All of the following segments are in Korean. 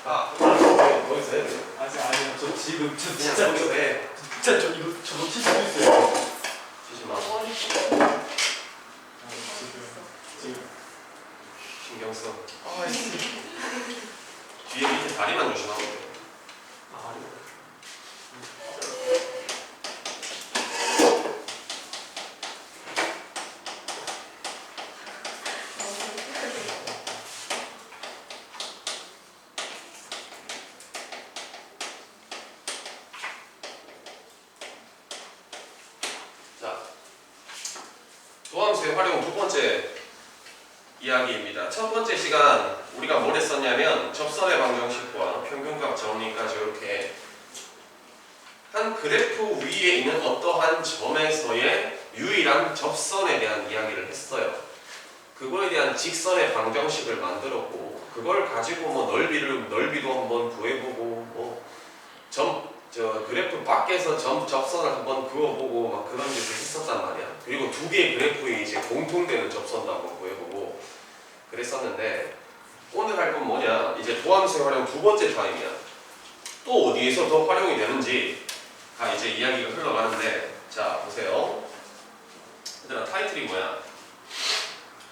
아, 거기서 해. 아니요. 저 지금 그냥 진짜 거기서 해. 진짜 저 이거 저거 칠 수도 있어요. 치지 마. 지금 신경 써. 뒤에 밑에 다리만 조심하고 돼. 자, 도함수의 활용 두 번째 이야기입니다. 첫 번째 시간 우리가 뭘 했었냐면 접선의 방정식과 평균값 정리까지 이렇게 한 그래프 위에 있는 어떠한 점에서의 유일한 접선에 대한 이야기를 했어요. 그거에 대한 직선의 방정식을 만들었고 그걸 가지고 뭐 넓이도 한번 구해보고 그래프 밖에서 접선을 한번 그어보고 막 그런 짓을 했었단 말이야. 그리고 두 개의 그래프에 이제 공통되는 접선도 한번 구해보고 그랬었는데 오늘 할 건 뭐냐? 이제 도함수의 활용 두 번째 타임이야. 또 어디에서 더 활용이 되는지가 이제 이야기가 흘러가는데 자 보세요. 얘들아 타이틀이 뭐야?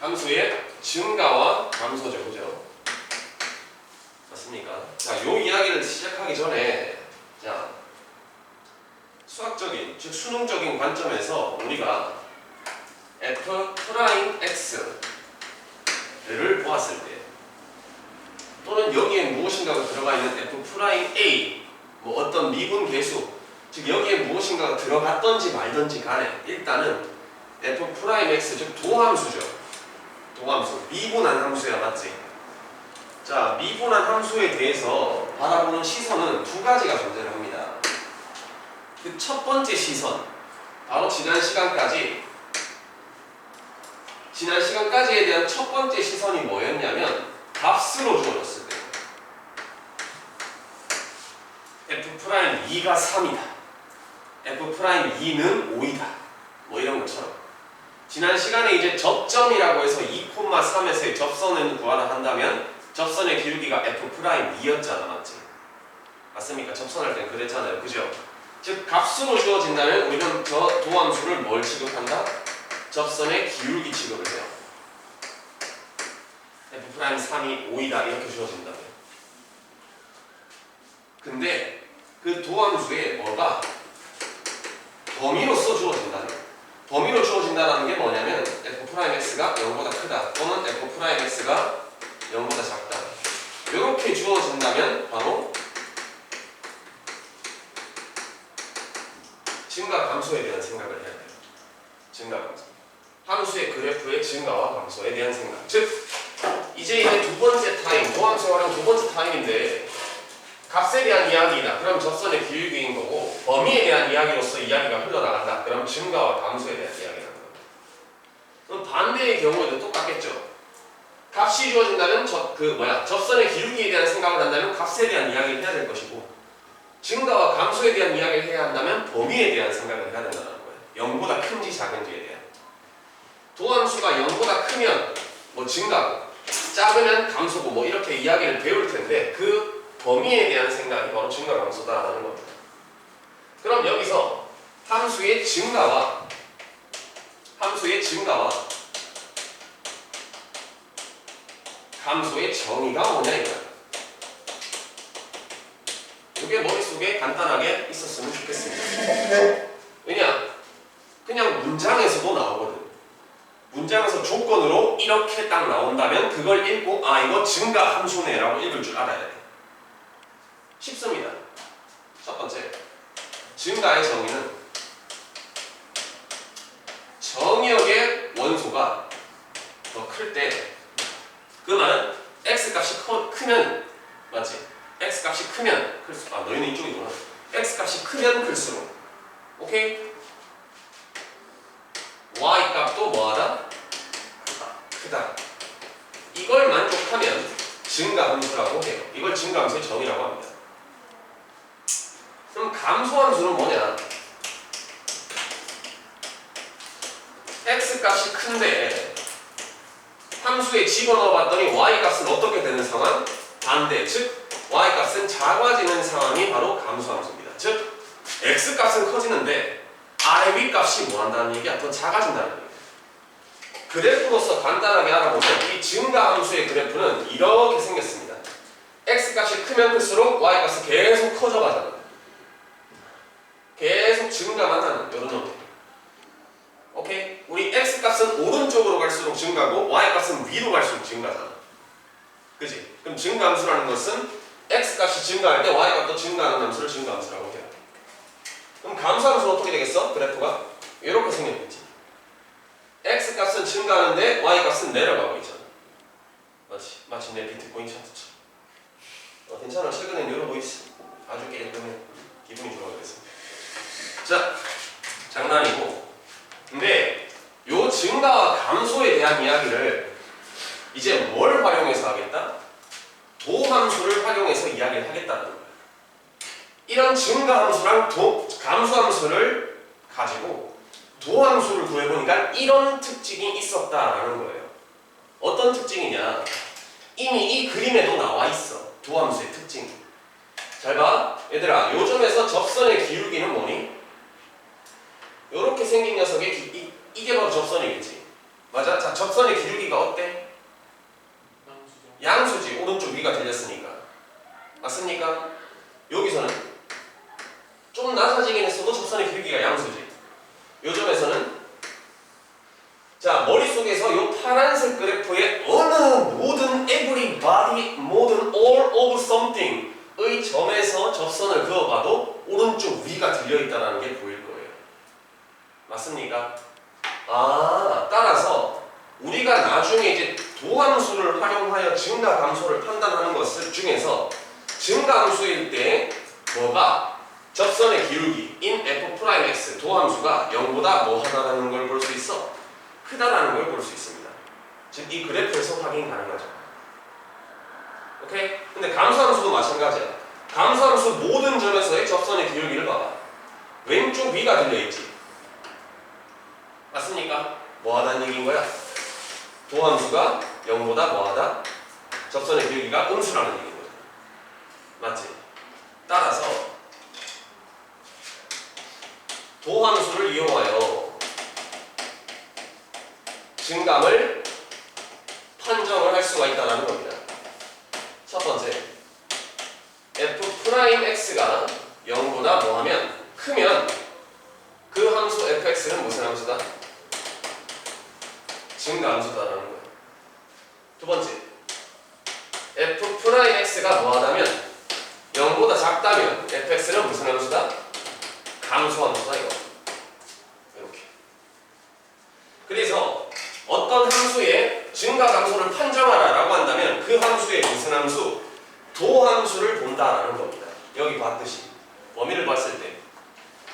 함수의 증가와 감소죠, 그죠? 맞습니까? 자, 요 이야기를 시작하기 전에 자 수학적인, 즉 수능적인 관점에서 우리가 f'x를 보았을 때 또는 여기에 무엇인가가 들어가 있는 f'A 뭐 어떤 미분 계수 즉 여기에 무엇인가가 들어갔던지 말던지 간에 일단은 f'x 즉 도함수죠. 도함수, 미분한 함수야, 맞지? 자, 미분한 함수에 대해서 바라보는 시선은 두 가지가 존재를 합니다. 그 첫 번째 시선, 바로 지난 시간까지에 대한 첫 번째 시선이 뭐였냐면 값으로 주어졌을 때 F'2가 3이다 F'2는 5이다 뭐 이런 것처럼 지난 시간에 이제 접점이라고 해서 2,3에서의 접선을 구하라 한다면 접선의 기울기가 F'2였잖아, 맞지? 맞습니까? 접선할 땐 그랬잖아요, 그죠? 즉 값으로 주어진다면 우리는 저 도함수를 뭘 취급한다? 접선의 기울기 취급을 해요. F'3이 5이다 이렇게 주어진다면 근데 그 도함수에 뭐가 범위로서 주어진다는 범위로 주어진다는 게 뭐냐면 f'x가 0보다 크다 또는 f'x가 0보다 작다 이렇게 주어진다면 바로 증가 감소에 대한 생각을 해야 돼요. 증가 감소 함수의 그래프의 증가와 감소에 대한 생각 즉 이제 두 번째 타임 도함수의 활용 두 번째 타임인데 값에 대한 이야기이다. 그럼 접선의 기울기인 거고 범위에 대한 이야기로서 이야기가 흘러나간다. 그럼 증가와 감소에 대한 이야기라는 겁니다. 그럼 반대의 경우에도 똑같겠죠. 값이 주어진다면 접선의 기울기에 대한 생각을 한다면 값에 대한 이야기를 해야 될 것이고 증가와 감소에 대한 이야기를 해야 한다면 범위에 대한 생각을 해야 된다는 거예요. 0보다 큰지 작은지에 대한. 도함수가 0보다 크면 뭐 증가고 작으면 감소고 뭐 이렇게 이야기를 배울 텐데 그 범위에 대한 생각이 바로 증가 감소다라는 겁니다. 그럼 여기서 함수의 증가와 감소의 정의가 뭐냐 이거야. 이게 머릿속에 간단하게 있었으면 좋겠습니다. 왜냐? 그냥 문장에서도 나오거든. 문장에서 조건으로 이렇게 딱 나온다면 그걸 읽고 아 이거 증가 함수네 라고 읽을 줄 알아야 돼. 쉽습니다. 첫 번째, 증가의 정의는 정역의 원소가 더 클 때 그 말은 x값이 크면 맞지? x값이 크면 클수록 너희는 이쪽이구나. x값이 크면 클수록 오케이? y값도 뭐하다? 크다. 이걸 만족하면 증가함수라고 해요. 이걸 증가함수의 정의라고 합니다. 그럼 감소함수는 뭐냐? x값이 큰데 함수에 집어넣어 봤더니 y값은 어떻게 되는 상황? 반대, 즉 y 값은 작아지는 상황이 바로 감소함수입니다. 즉 x 값은 커지는데 아래 위 값이 뭐 한다는 얘기야? 더 작아진다는 얘기야. 그래프로서 간단하게 알아보면 이 증가함수의 그래프는 이렇게 생겼습니다. x 값이 크면 클수록 y 값이 계속 커져가잖아. 계속 증가만 하는 이런 형태. 오케이? 우리 x 값은 오른쪽으로 갈수록 증가고 y 값은 위로 갈수록 증가잖아. 그지? 그럼 증가함수라는 것은 x 값이 증가할 때 y 값도 증가하는 함수를 증가함수라고 해요. 그럼 감소함수는 어떻게 되겠어? 그래프가 이렇게 생겼겠지. x 값은 증가하는데 y 값은 내려가고 있잖아. 마치 내 비트코인 차트처럼. 괜찮아. 최근엔 이러고 있어. 아주 깨끗해. 기분이 좋아 그래서. 자, 장난이고. 근데 요 증가와 감소에 대한 이야기를 이제 뭘 활용해서 하겠다? 도함수를 활용해서 이야기를 하겠다는 거야. 이런 증가함수랑 감소함수를 가지고 도함수를 구해보니까 이런 특징이 있었다라는 거예요. 어떤 특징이냐? 이미 이 그림에도 나와 있어. 도함수의 특징이. 잘 봐. 얘들아, 요점에서 접선의 기울기는 뭐니? 요렇게 생긴 녀석의 이게 바로 접선이겠지. 맞아? 자, 접선의 기울기가 어때? 양수지. 오른쪽 위가 들렸으니까. 맞습니까? 여기서는 좀 낮아지긴 했어도 접선의 기울기가 양수지. 요점에서는 자, 머릿속에서 요 파란색 그래프의 어느 모든 everybody, 모든 all of something의 점에서 접선을 그어봐도 오른쪽 위가 들려있다는 게 보일 거예요. 맞습니까? 따라서 우리가 나중에 이제 도함수를 활용하여 증가 감소를 판단하는 것을 중에서 증가함수일 때 뭐가 접선의 기울기 in f'x 도함수가 0보다 뭐 하다라는 걸 볼 수 있어? 크다라는 걸 볼 수 있습니다. 즉 이 그래프에서 확인 가능하죠. 오케이? 근데 감소함수도 마찬가지야. 감소함수 모든 점에서의 접선의 기울기를 봐봐. 왼쪽 위가 들려있지. 맞습니까? 뭐 하다는 얘기인 거야? 도함수가 0보다 뭐 하다? 접선의 기울기가 음수라는 얘기인 거죠. 맞지? 따라서 도함수를 이용하여 증감을 판정을 할 수가 있다는 겁니다. 첫 번째, f'x가 0보다 뭐하면 크면 그 함수 fx는 무슨 함수다? 증가함수다라는 거예요. 두 번째, f'x가 뭐하다면 0보다 작다면 fx는 무슨 함수다? 감소함수다 이거. 이렇게. 그래서 어떤 함수의 증가 감소를 판정하라라고 한다면 그 함수의 무슨 함수? 도함수를 본다라는 겁니다. 여기 봤듯이 범위를 봤을 때,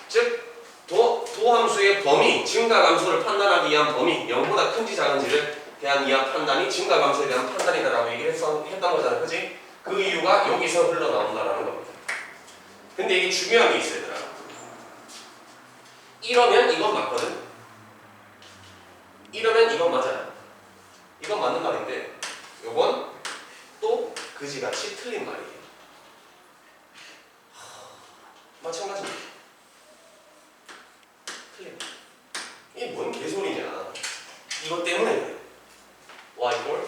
즉 도함수의 범위, 증가 감소를 판단하기 위한 범위, 0보다 큰지 작은지를 대한 이한 판단이 증가 감소에 대한 판단이다라고 얘기를 했던 거잖아, 그지? 그 이유가 여기서 흘러나온다라는 겁니다. 근데 이게 중요한 게 있어야 되나? 이러면 이건 맞거든. 이러면 이건 맞아요. 이건 맞는 말인데 요건 또 그지같이 틀린 말이에요. 마찬가지입니다. 틀린. 이게 뭔 개소리냐. 이것 때문에 그래. y equal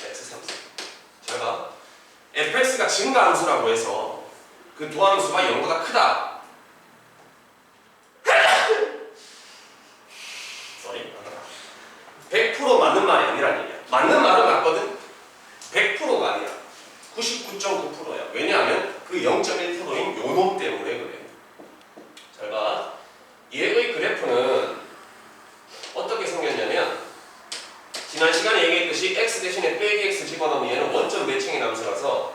x 3승. 잘 봐. fx가 증가함수라고 해서 그 도함수가 0보다 크다. 100% 맞는 말이 아니란 얘기야. 맞는 말은 맞거든. 100%가 아니야. 99.9%야. 왜냐하면 그 0.1%인 요놈 때문에 그래. 잘 봐. 얘의 그래프는 어떻게 생겼냐면 지난 시간에 얘기했듯이 x 대신에 빼기 x 집어넣으면 얘는 원점 매칭의 함수라서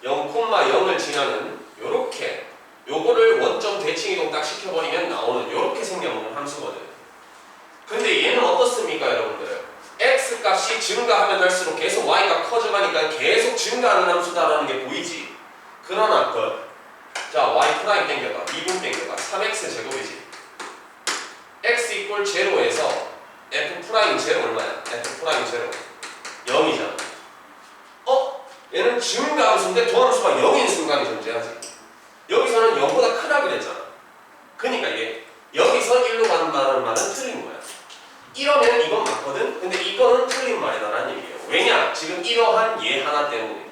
0,0을 지나는 요렇게 요거를 원점 대칭 이동 딱 시켜버리면 나오는 요렇게 생겨먹는 함수거든. 근데 얘는 어떻습니까 여러분들? x 값이 증가하면 할수록 계속 y가 커져가니까 계속 증가하는 함수다라는 게 보이지. 그러나 자 y 프라임 땡겨봐. 2분 땡겨봐. 3x 제곱이지. x 이퀄 제로에서 f 프라임 제로 얼마야? f 프라임 제로 0이잖아. 얘는 증가함수인데 도함수가 0인 순간이 존재하지. 여기서는 0보다 크다 그랬잖아. 그러니까 이게 여기서 1로 가는 말은 틀린 거야. 이러면 이건 맞거든? 근데 이거는 틀린 말이다라는 얘기예요. 왜냐? 지금 이러한 얘 하나 때문에.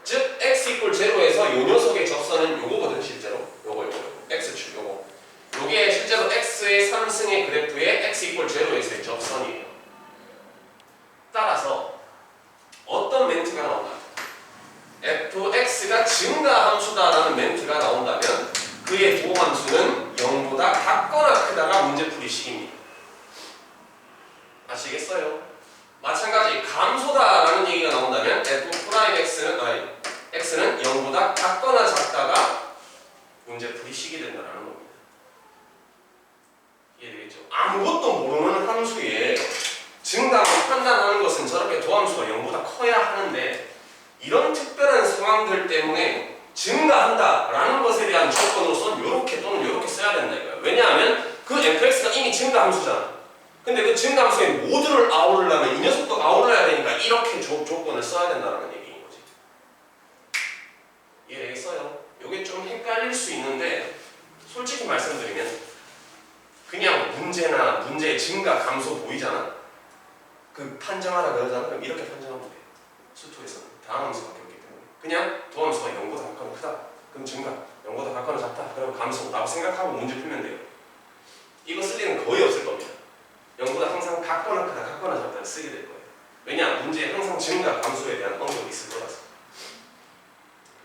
즉 x 이퀄 제로에서 요 녀석의 접선은 요거거든 실제로. 요거 x축 요거. 요게 실제로 x의 3승의 그래프의 x 이퀄 제로에서의 접선이에요. 따라서 어떤 멘트가 나온다? fx가 증가함수다라는 멘트가 나온다면 그의 도함수는 0보다 같거나 크다가 문제풀이 식입니다. 아시겠어요? 마찬가지 감소다라는 얘기가 나온다면 x는 0보다 같거나 작다가 문제풀이 식이 된다는 겁니다. 이해되겠죠? 아무것도 모르는 함수에 증가함을 판단하는 것은 저렇게 도함수가 0보다 커야 하는데 이런 특별한 상황들 때문에 증가한다라는 것에 대한 조건으로서는 요렇게 또는 요렇게 써야 된다 이거예요. 왜냐하면 그 fx가 이미 증가함수잖아. 근데 그 증가함수의 모두를 아우르려면 이 녀석도 아우러야 되니까 이렇게 조건을 써야 된다는 얘기인 거지. 이해되겠어요? 요게 좀 헷갈릴 수 있는데 솔직히 말씀드리면 그냥 문제나 문제의 증가 감소 보이잖아? 그 판정하라 그러잖아? 그럼 이렇게 판정하면 돼. 수투에서는 다항함수밖에 없기 때문에 그냥 도함수가 0보다 같거나 크다. 그럼 증가 0보다 같거나 작다. 그럼 감소라고 생각하고 문제 풀면 돼요. 이거 쓸 일은 거의 없을 겁니다. 0보다 항상 같거나 크다, 같거나 작다를 쓰게 될 거예요. 왜냐? 문제에 항상 증가 감소에 대한 언급이 있을 거라서.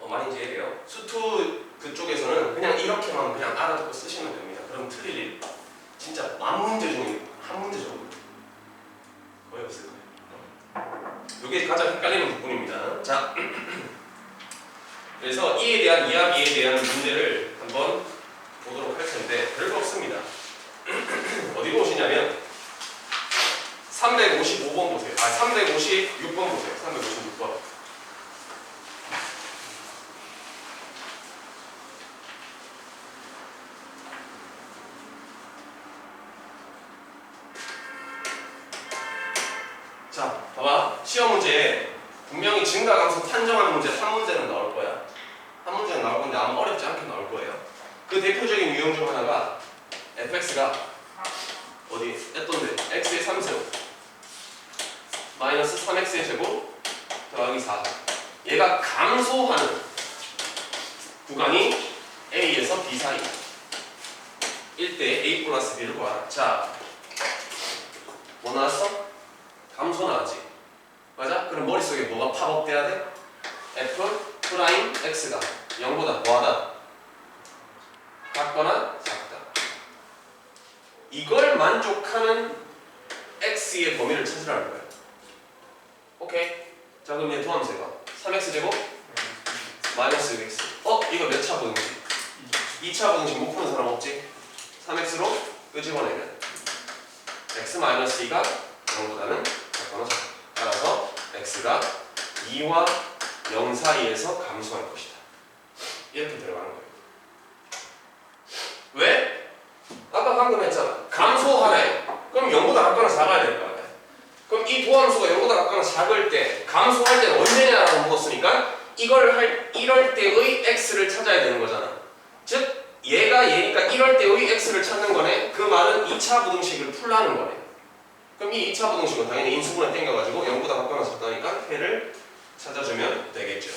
말인지 이해돼요? 수투 그쪽에서는 그냥 이렇게만 그냥 알아듣고 쓰시면 됩니다. 그럼 틀릴 일 진짜 만 문제 중에 한 문제 정도 거의 없을 거예요. 이게 가장 헷갈리는 부분입니다. 자, 그래서 이에 대한 이야기에 대한 문제를 한번 보도록 할 텐데 별거 없습니다. 어디로 오시냐면 355번 보세요. 356번 보세요. 356번. 자, 봐봐. 시험 문제에 분명히 증가감소 판정하는 문제 한 문제는 나올 거야. 한 문제는 나올 건데 아마 어렵지 않게 나올 거예요. 그 대표적인 유형 중 하나가 fx가 어디? 했던데 x의 3세로 마이너스 3x의 제곱 더하기 4. 얘가 감소하는 구간이 a에서 b 사이. 1대 a 플러스 b를 구하라. 자, 뭐 나왔어? 감소 나왔지? 맞아? 그럼 머릿속에 뭐가 팝업돼야 돼? f 프라임 x가 0보다 뭐하다? 같거나 작다. 이걸 만족하는 x의 범위를 찾으라는 거야. 오케이. 자, 그럼 얘 도함수가 3x제곱 마이너스 6x. 이거 몇 차 부등식? 2차 부등식 못 푸는 사람 없지? 3x로 끄집어내면 x 마이너스 2가 0보다는 작거나 작다. 따라서 x가 2와 0 사이에서 감소할 것이다. 이렇게 들어가는 거예요. 왜? 아까 방금 했잖아. 감소하래. 그럼 0보다 같거나 작아야 될 거 아니야. 그럼 이 도함수가 0보다 같거나 작을 때 감소할 때는 언제냐라고 물었으니까 이럴 때의 x를 찾아야 되는 거잖아. 즉 얘니까 이럴 때의 x를 찾는 거네. 그 말은 2차 부등식을 풀라는 거네. 그럼 이 2차 부등식은 당연히 인수분해 땡겨가지고 0보다 같거나 작다니까 해를 찾아주면 되겠죠.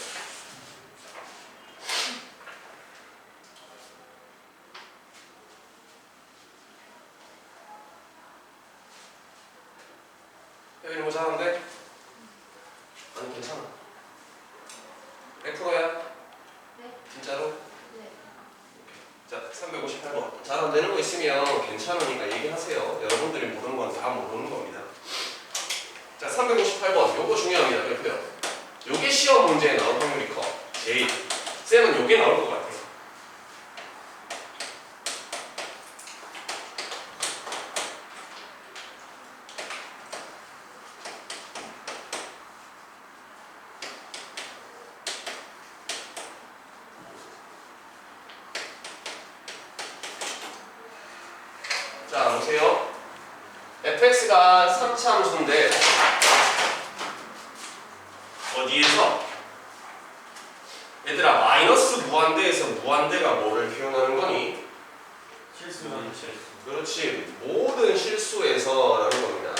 혜빈이 뭐 잘하는데? 아니 괜찮아. 100%야? 네. 진짜로? 네. 자, 358번. 잘 안 되는 거 있으면 괜찮으니까 얘기하세요. 여러분들이 모르는 건 다 모르는 겁니다. 자, 358번. 요거 중요합니다. 그래요. 요게 시험 문제에 나올 확률이 커. 제일. 쌤은 요게 나올 것 같아요. 자, 보세요. fx가 3차 함수인데 어디에서? 얘들아 마이너스 무한대에서 무한대가 뭐를 표현하는 거니? 실수는 그렇지. 모든 실수에서 라는 겁니다.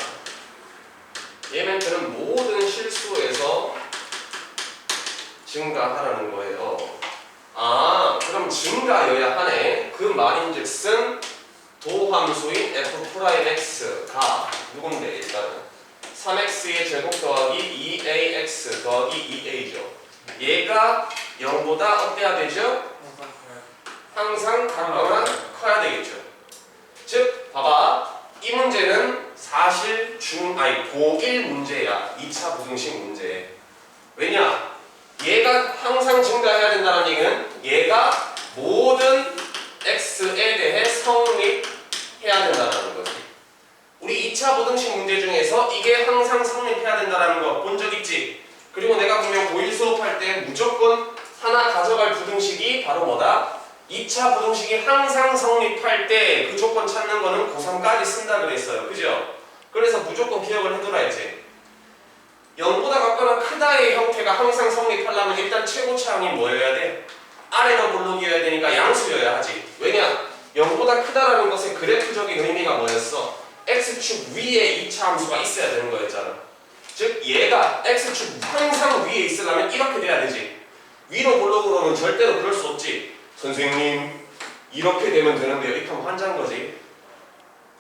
얘 멘트는 모든 실수에서 증가하라는 거예요. 아, 그럼 증가여야 하네. 그 말인즉슨 도함수인 f'(x)가 누군데 일단은 3x의 제곱 더하기 2ax 더하기 2a죠. 얘가 0보다 어때야 되죠? 항상 같거나 커야 되겠죠. 즉 봐봐, 이 문제는 사실 고1 문제야. 2차 부등식 문제. 왜냐? 얘가 항상 증가해야 된다는 얘기는 얘가 모든 x에 대해 성립해야 된다는 거지. 우리 2차 부등식 문제 중에서 이게 항상 성립해야 된다는 거 본 적 있지? 그리고 내가 분명 고1 수업할 때 무조건 하나 가져갈 부등식이 바로 뭐다? 2차 부등식이 항상 성립할 때 그 조건 찾는 거는 고3까지 쓴다 그랬어요. 그죠? 그래서 무조건 기억을 해둬라 했지. 0보다 같거나 크다의 형태가 항상 성립하려면 일단 최고차항이 뭐여야 돼? 아래로 볼록이어야 되니까 양수여야 하지. 왜냐? 0보다 크다라는 것의 그래프적인 의미가 뭐였어? x축 위에 2차 함수가 있어야 되는 거였잖아. 즉 얘가 x축 항상 위에 있으려면 이렇게 돼야 되지. 위로 볼록으로는 절대로 그럴 수 없지. 선생님 이렇게 되면 되는데요. 이렇게 하면 환장한 거지.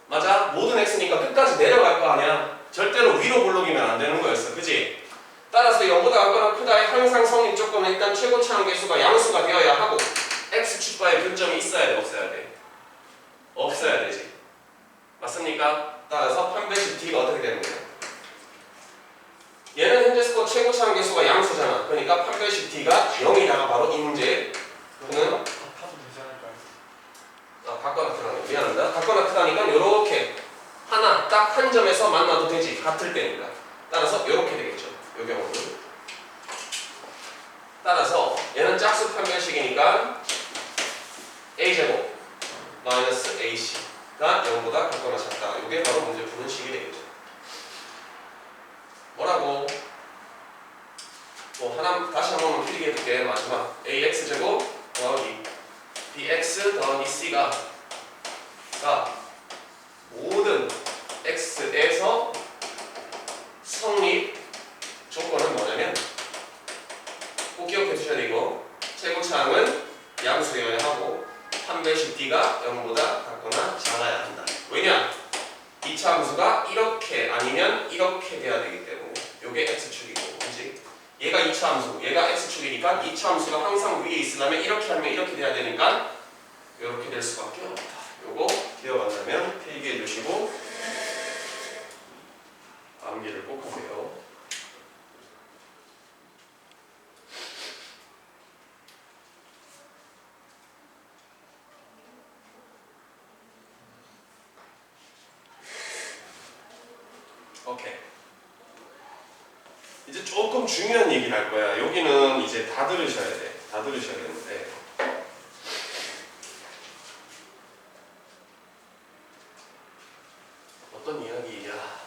맞아? 모든 x니까 끝까지 내려갈 거 아니야. 절대로 위로 볼록이면 안 되는 거였어. 그지? 따라서 0보다 같거나 크다의 항상 성립 조건은 일단 최고차항 개수가 양수가 되어야 하고 x축과의 교점이 있어야 돼? 없어야 돼? 없어야 되지. 맞습니까? 따라서 판별식 d가 어떻게 되는 거야? 얘는 현재 스코어 최고차항 개수가 양수잖아. 그러니까 판별식 d가 0이다가 바로 이 문제에 그는 타도 되지 않을까요? 같거나 크다니까 미안합니다. 같거나 크다니까 이렇게 하나 딱 한 점에서 만나도 되지. 같을 때니까. 따라서 이렇게 되겠죠. 이 경우는. 따라서 얘는 짝수 판별식이니까 a제곱 마이너스 ac가 0보다 같거나 작다. 이게 바로 문제 푸는 식이 되겠죠. 뭐라고? 하나 다시 한 번만 필기 해볼게. 마지막 ax제곱 더하기 bx 더하기 c가 모든 x에서 성립 조건은 뭐냐면 꼭 기억해 주셔야 되고 최고차항은 양수여야 하고 판별식 d가 0보다 같거나 작아야 한다. 왜냐? 2차 함수가 이렇게 아니면 이렇게 돼야 되기 때문에 요게 x축이고 그치? 얘가 2차 함수, 얘가 x축이니까 2차 함수가 항상 위에 있으려면 이렇게 하면 이렇게 돼야 되니까 이렇게 될 수밖에 없다. 요거 기억한다면 필기해 주시고 암기를 꼭 하세요. 오케이. 이제 조금 중요한 얘기를 할 거야. 여기는 이제 다 들으셔야 돼. 다 들으셔야 되는데. 어떤 이야기야?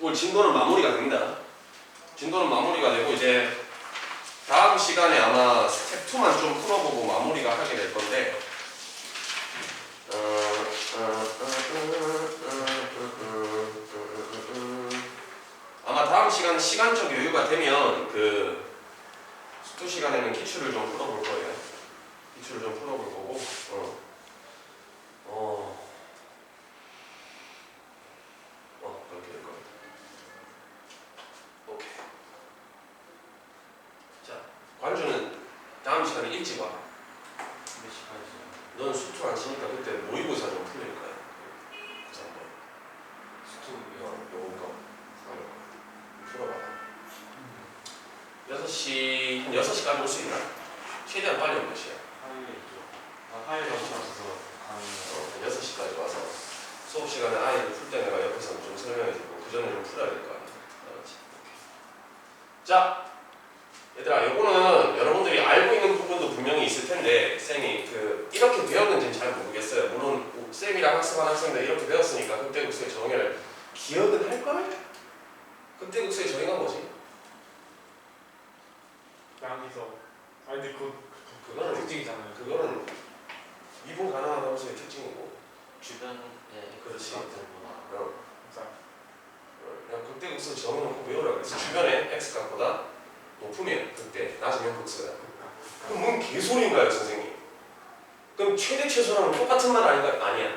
오늘 진도는 마무리가 됩니다. 진도는 마무리가 되고 이제 다음 시간에 아마 스텝 2만 좀 풀어보고 마무리가 하게 될 건데 아마 다음 시간 시간적 여유가 되면 그 수투 시간에는 기출을 좀 풀어볼 거예요. 기출을 좀 풀어볼 거고 그렇게 될 겁니다. 오케이. 자, 관주는 다음 시간에 일찍 와. 몇 시까지? 넌 수투 안 치니까 그때 모의고사 좀 풀릴 거야. 수투 요거 풀어봐. 6시 한 6시까지 올 수 있나? 최대한 빨리 오면 몇 시야? 화요일에 있죠. 화요일에 오셔서 한 6시까지 와서 수업 시간에 아이들 풀 때 내가 옆에서 좀 설명해주고 그 전에 좀 풀어야 될 거 아니야. 알았지? 자, 얘들아, 요거는 여러분들이 알고 있는 부분도 분명히 있을 텐데 쌤이 이렇게 배웠는지는 잘 모르겠어요. 물론 쌤이랑 학습한 학생들 이렇게 배웠으니까 극대국수의 정의를 기억은 할걸? 극대국수의 정의가 뭐지? 양이서. 아 근데 그거는 특징이잖아요. 그거는 미분 가능한 함수의 특징이고. 주변에 그렇지. 것들보다 그냥 극대국수 정의는 꼭 외우라 그랬어. 주변에 x값보다 높으면 극대, 낮으면 극소야. 그럼 뭔 개소리인가요, 선생님? 그럼 최대 최소랑 똑같은 말 아닌가? 아니야.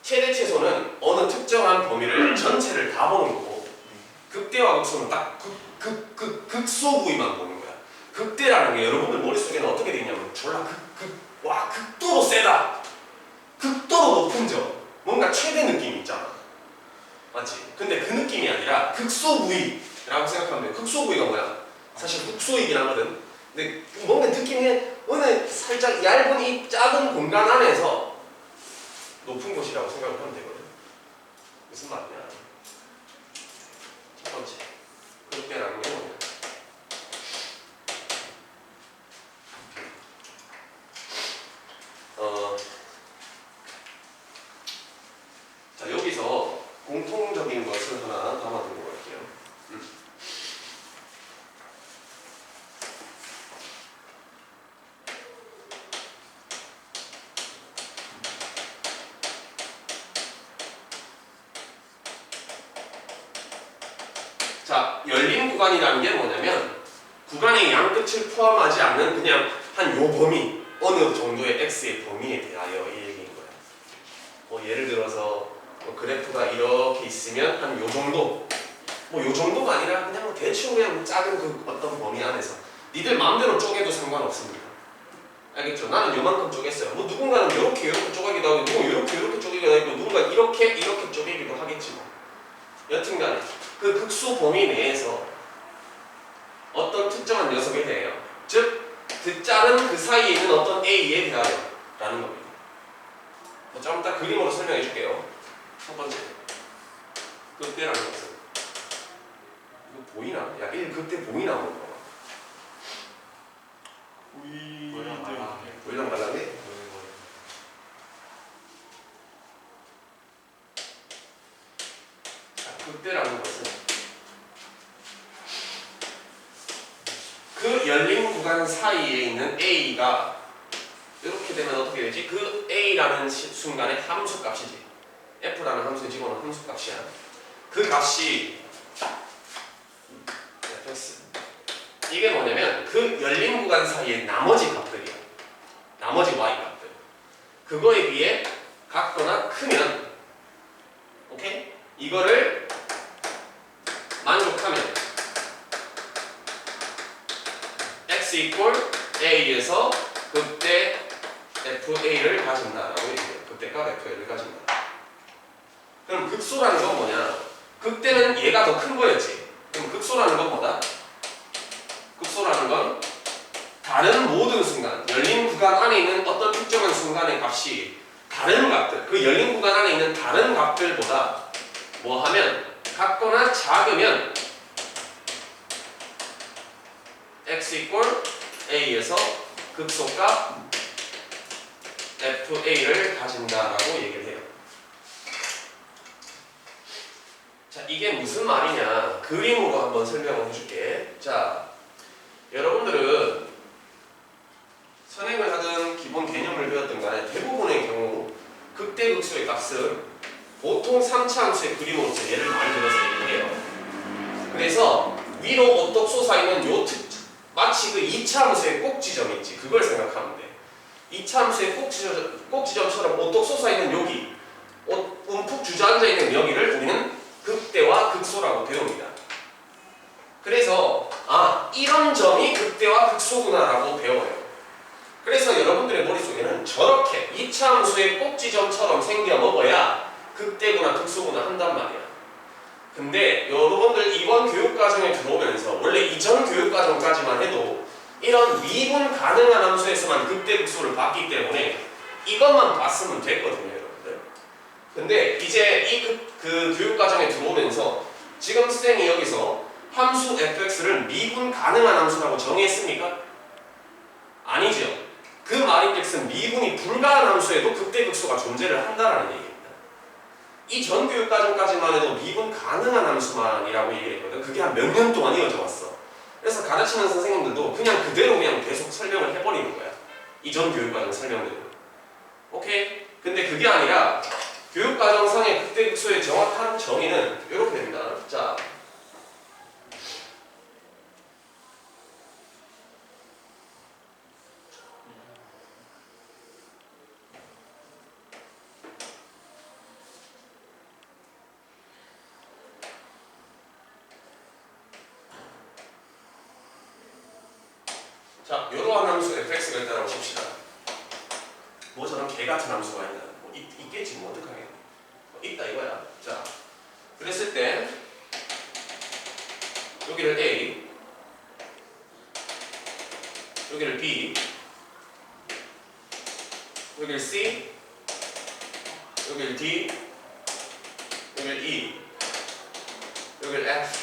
최대 최소는 어느 특정한 범위를 전체를 다 보는 거고, 극대와 극소는 딱 극소 부위만 보는 거야. 극대라는 게 여러분들 머릿속에는 어떻게 돼 있냐면 졸라 와 극도로 세다, 극도로 높은 점, 뭔가 최대 느낌이 있잖아. 맞지? 근데 그 느낌이 아니라 극소 부위라고 생각하면 돼. 극소 부위가 뭐야? 사실 극소이긴 하거든. 근데 뭔가 느낌이 어느 살짝 얇은 이 작은 공간 안에서 높은 곳이라고 생각을 하면 되거든. 무슨 말이냐? 첫 번째, 극대라는 게 뭐냐? 자, 여기서 공통적인 것을 하나 담아두고 갈게요. 자, 열린 구간이라는 게 뭐냐면 구간의 양 끝을 포함하지 않는 그냥 한 요 범위, 어느 정도의 x의 범위에 대하여 이 얘기인 거야. 뭐 예를 들어서 뭐 그래프가 이렇게 있으면 한 요 정도, 뭐 요 정도가 아니라 그냥 대충 그냥 작은 그 어떤 범위 안에서 니들 마음대로 쪼개도 상관없습니다. 알겠죠? 나는 요만큼 쪼갰어요. 뭐 누군가는 이렇게 쪼개기도 하고, 누군가 이렇게 쪼개기도 하고, 누군가 이렇게 쪼개기도 하겠지 뭐. 여튼간에 그 극소 범위 내에서 어떤 특정한 녀석에 대하여, 즉 그 작은 그 사이에 있는 어떤 A에 대하여 라는 겁니다. 좀 이따 그림으로 설명해 줄게요. 첫 번째, 극대라는 것은 이거 보이나? 야, 극대 보이나? 한번 봐봐. 보이랑 말랑해. 보이랑 말랑해? 자, 극대라는 것은 그 열린 구간 사이에 있는 A가 이렇게 되면 어떻게 되지? 그 A라는 순간의 함수 값이지. F라는 함수에 집어넣은 함수 값이야. 그 값이 Fx. 이게 뭐냐면 그 열린 구간 사이의 나머지 값들이야. 나머지 Y 값들. 그거에 비해 같거나 크면, 오케이? 이거를 만족하면 x 이퀄 a에서 극대 FA를 가진다라고 얘기해요. 극대값 FA를 가진다. 그럼 극소라는 건 뭐냐? 극대는 얘가 더 큰 거였지. 그럼 극소라는 건 뭐다? 극소라는 건 다른 모든 순간, 열린 구간 안에 있는 어떤 특정한 순간의 값이 다른 값들, 그 열린 구간 안에 있는 다른 값들보다 뭐 하면 같거나 작으면 x 이퀄 a에서 극소값 FA를 가진다라고 얘기를 해요. 자, 이게 무슨 말이냐? 그림으로 한번 설명을 해줄게. 자, 여러분들은 선행을 하든 기본 개념을 배웠든 간에 대부분의 경우 극대극소의 값은 보통 3차 함수의 그림으로서 예를 많이 들어서 얘기를 해요. 그래서 위로 오똑 솟아있는 요 마치 그 2차 함수의 꼭지점 있지. 그걸 생각하면 돼. 2차 함수의 꼭지점처럼 오똑 솟아있는 여기, 움푹 주저앉아있는 여기를 우리는 극대와 극소라고 배웁니다. 그래서 이런 점이 극대와 극소구나라고 배워요. 그래서 여러분들의 머릿속에는 저렇게 2차 함수의 꼭지점처럼 생겨 먹어야 극대구나 극소구나 한단 말이야. 근데 여러분들 이번 교육과정에 들어오면서 원래 이전 교육과정까지만 해도 이런 미분 가능한 함수에서만 극대 극소를 봤기 때문에 이것만 봤으면 됐거든요, 여러분들. 근데 이제 그 교육과정에 들어오면서 지금 쌤이 여기서 함수 fx를 미분 가능한 함수라고 정의했습니까? 아니죠. 그 말인즉슨 미분이 불가한 함수에도 극대극소가 존재를 한다라는 얘기입니다. 이 전 교육과정까지만 해도 미분 가능한 함수만이라고 얘기를 했거든. 그게 한 몇 년 동안 이어져 왔어. 그래서 가르치는 선생님들도 그냥 그대로 그냥 계속 설명을 해버리는 거야. 이 전 교육과정 설명대로. 오케이? 근데 그게 아니라 교육과정상의 극대극소의 정확한 정의는 이렇게 됩니다. 자, 자, 이러한 함수 fx가 있다고 칩시다. 뭐 저런 개 같은 함수가 있나? 뭐 있겠지 뭐 어떡하겠냐? 있다 이거야. 자, 그랬을 때 여기를 A, 여기를 B, 여기를 C, 여기를 D, 여기를 E, 여기를 F,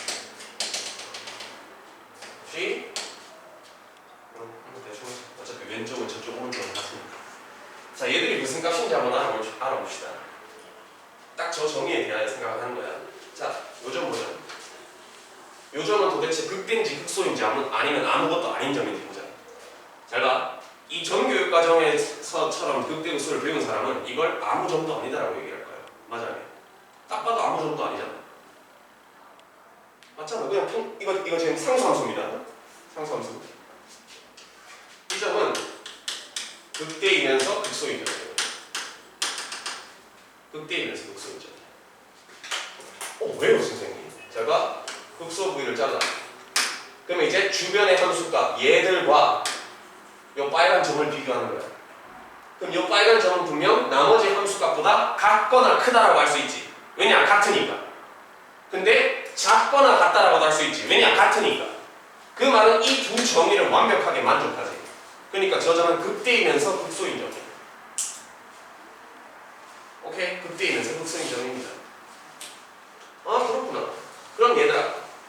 G. 대충 어차피 왼쪽은 저쪽 오른쪽은 같으니까. 자, 얘들이 무슨 값인지 한번 알아봅시다. 딱 저 정의에 대하여 생각을 하는 거야. 자, 요점 보자. 요점은 도대체 극대인지 극소인지 아니면 아무것도 아닌 점인지 보자. 잘 봐. 이 전교육과정에서처럼 극대 극소를 배운 사람은 이걸 아무 점도 아니다라고 얘기할 거예요. 맞아요. 딱 봐도 아무 점도 아니잖아. 맞잖아. 그냥 이거 지금 상수함수입니다. 상수함수. 이 점은 극대이면서 극소인 점이에요. 극대이면서 극소인 점. 왜요 선생님? 제가 극소 부위를 잘라. 그러면 이제 주변의 함수값 얘들과 이 빨간 점을 비교하는 거야. 그럼 이 빨간 점은 분명 나머지 함수값보다 같거나 크다라고 할 수 있지. 왜냐? 같으니까. 근데 작거나 같다라고도 할 수 있지. 왜냐? 같으니까. 그 말은 이 두 정의를 완벽하게 만족하지. 그러니까 저 점은 극대이면서 극소인 점이에요. 오케이? 극대이면서 극소인 점입니다. 아, 그렇구나. 그럼 얘들아,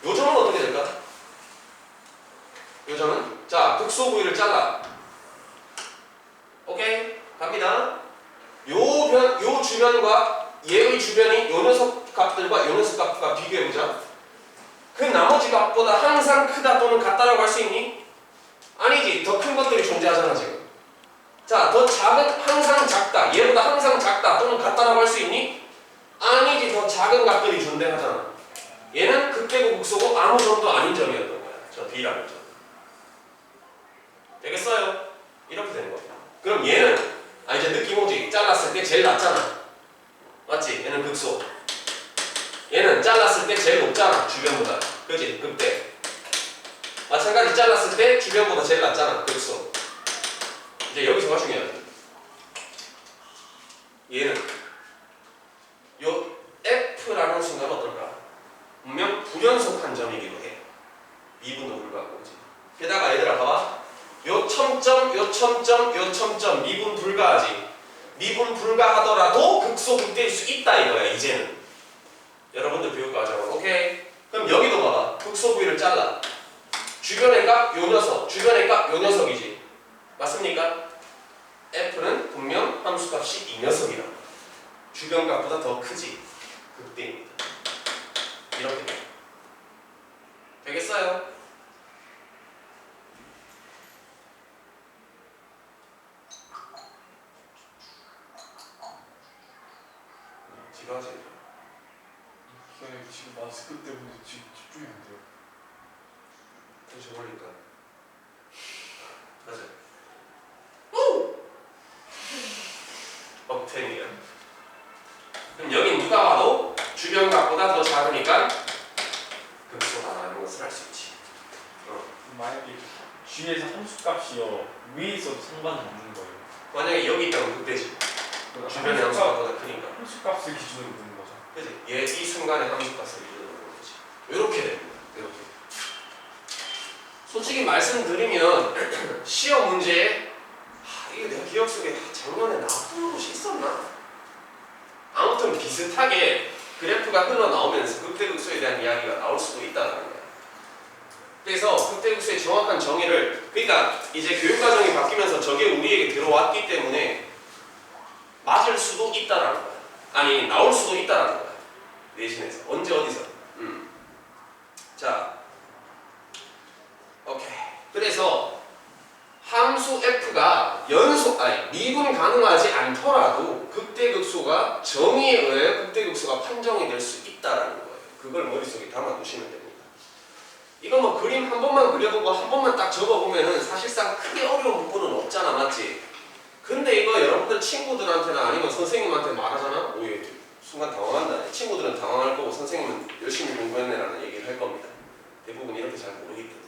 요 점은 어떻게 될까? 요 점은 자, 극소 부위를 잘라. 오케이? 갑니다. 요 주변과 얘의 주변이 요 녀석 값들과 요 녀석 값과 비교해보자. 그 나머지 값보다 항상 크다 또는 같다라고 할 수 있니? 아니지. 더 큰 것들이 존재하잖아 지금. 자, 더 작은 항상 작다. 얘보다 항상 작다 또는 같다라고 할 수 있니? 아니지. 더 작은 값들이 존재하잖아. 얘는 극대고 극소고 아무 점도 아닌 점이었던 거야. 저 B라는 점. 되겠어요? 이렇게 되는 겁니다. 그럼 얘는 이제 느낌 오지? 잘랐을 때 제일 낮잖아. 맞지? 얘는 극소. 얘는 잘랐을 때 제일 높잖아. 주변보다. 그치? 극대. 마찬가지 잘랐을 때 주변보다 제일 낮잖아. 극소. 이제 여기서가 중요하지. 얘는 요 F라는 순간 어떨까? 분명 불연속한 점이기도 해. 미분도 불가하고. 그치? 게다가 얘들아 봐봐. 요 첨점, 요 첨점, 요 첨점 미분 불가하지. 미분 불가하더라도 극소 극대일 수 있다 이거야 이제는. 여러분들 교육과정은 오케이? 그럼 여기도 봐봐. 극소 부위를 잘라. 주변의 값 요 녀석, 주변의 값 요 녀석이지. 맞습니까? F는 분명 함수값이 이 녀석이다. 주변 값보다 더 크지. 극대입니다. 이렇게 돼. 되겠어요? 지가지. 지금 마스크 때문에 지금 집중이 안 돼요. 다시 올릴까? 맞아. 억텐이야. 그럼 여기 누가 봐도 주변 값보다 더 작으니까 극소다라는 것을 알 수 있지. 만약에 G에서 함수값이요 위에 있어도 상관은 없는 거예요. 만약에 여기 있다면 극대지. 주변의 함수값보다 크니까. 함수값을 기준으로 보는 거죠. 그지? 얘 이 순간의 함수값을 기준으로 보는 거지. 이렇게 됩니다. 이렇게. 솔직히 말씀드리면 시험 문제에 이게 내가 기억 속에 작년에 나왔던 곳이 있었나? 아무튼 비슷하게 그래프가 흘러나오면서 극대극소에 대한 이야기가 나올 수도 있다는 거야. 그래서 극대극소의 정확한 정의를, 그러니까 이제 교육과정이 바뀌면서 저게 우리에게 들어왔기 때문에 맞을 수도 있다라는 거야. 아니, 나올 수도 있다라는 거야. 내신에서 언제 어디서. 자, 오케이. 그래서 함수 f가 미분 가능하지 않더라도 극대극소가 정의에 의해 극대극소가 판정이 될 수 있다라는 거예요. 그걸 머릿속에 담아두시면 됩니다. 이거 뭐 그림 한 번만 그려보고 한 번만 딱 적어보면은 사실상 크게 어려운 부분은 없잖아, 맞지? 근데 이거 여러분들 친구들한테나 아니면 선생님한테 말하잖아? 오, 얘 순간 당황한다. 친구들은 당황할 거고 선생님은 열심히 공부했네라는 얘기를 할 겁니다. 대부분 이렇게 잘 모르겠거든.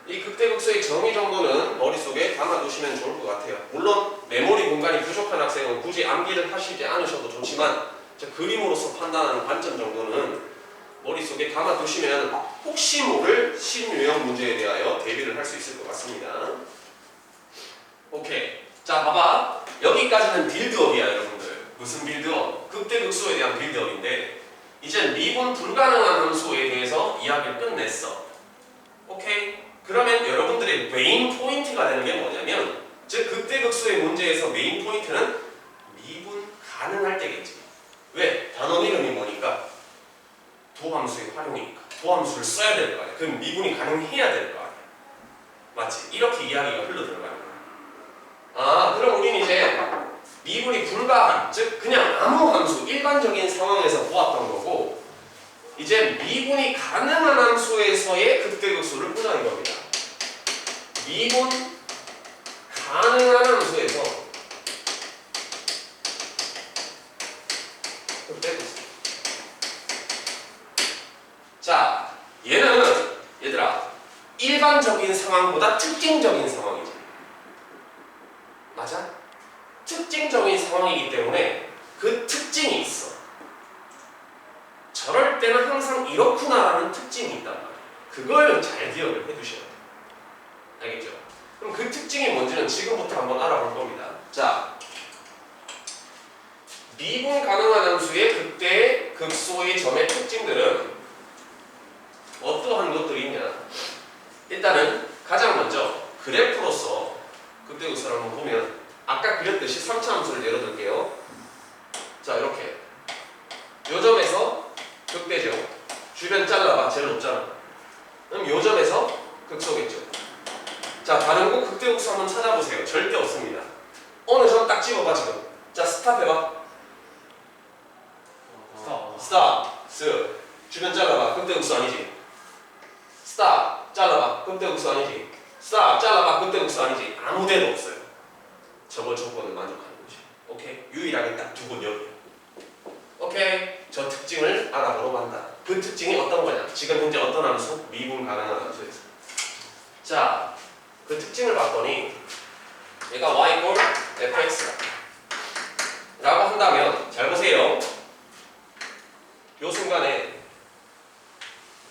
이 극대극소의 정의 정도는 머릿속에 담아두시면 좋을 것 같아요. 물론 메모리 공간이 부족한 학생은 굳이 암기를 하시지 않으셔도 좋지만 그림으로서 판단하는 관점 정도는 머릿속에 담아두시면 혹시 모를 신유형 문제에 대하여 대비를 할 수 있을 것 같습니다. 오케이. 자, 봐봐. 여기까지는 빌드업이야, 여러분들. 무슨 빌드업? 극대극소에 대한 빌드업인데 이제 미분 불가능한 함수에 대해서 이야기를 끝냈어. 오케이? 그러면 여러분들의 메인 포인트가 되는 게 뭐냐면 즉 극대극소의 문제에서 메인 포인트는 미분 가능할 때겠지. 왜? 단원 이름이 뭐니까? 도함수의 활용이니까. 도함수를 써야 될 거 아니야. 그럼 미분이 가능해야 될 거 아니야. 맞지? 이렇게 이야기가 흘러들어가는 거야. 아, 그럼 우린 이제 미분이 불가한, 즉 그냥 아무 함수, 일반적인 상황에서 보았던 거고 이제 미분이 가능한 함수에서의 극대극소를 보자는 겁니다. 미분 가능한 함수에서 극대극소. 자, 얘는 얘들아 일반적인 상황보다 특징적인 상황이지. 맞아? 특징적인 상황이기 때문에 그 특징이 있어. 저럴 때는 항상 이렇구나라는 특징이 있단 말이야. 그걸 잘 기억을 해두셔야 돼요. 알겠죠? 그럼 그 특징이 뭔지는 지금부터 한번 알아볼 겁니다. 자, 미분 가능한 함수의 극대의 극소의 점의 특징들은 어떠한 것들이 있냐? 일단은 가장 먼저 그래프로서 극대극소를 한번 보면 아까 그렸듯이 3차 함수를 열어둘게요. 자, 이렇게 요 점에서 극대죠. 주변 잘라봐. 제일 높잖아. 그럼 요 점에서 극소겠죠. 자, 다른 곳 극대극소 한번 찾아보세요. 절대 없습니다. 어느 점 딱 집어봐 지금. 자, 스탑 해봐. 스탑. 주변 잘라봐. 극대극소 아니지. 스탑. 잘라봐. 극대극소 아니지. 스탑. 잘라봐. 극대극소 아니지. 아무 데도 없어요. 저거 조건을 만족하는 거지. 오케이? 유일하게 딱 두 곳 여기. 오케이? 저 특징을 알아보러 간다. 그 특징이 어떤 거냐? 지금 현재 어떤 함수? 미분 가능한 함수에서. 자, 그 특징을 봤더니 얘가 y 꼴 fx다 라고 한다면 잘 보세요. 요 순간에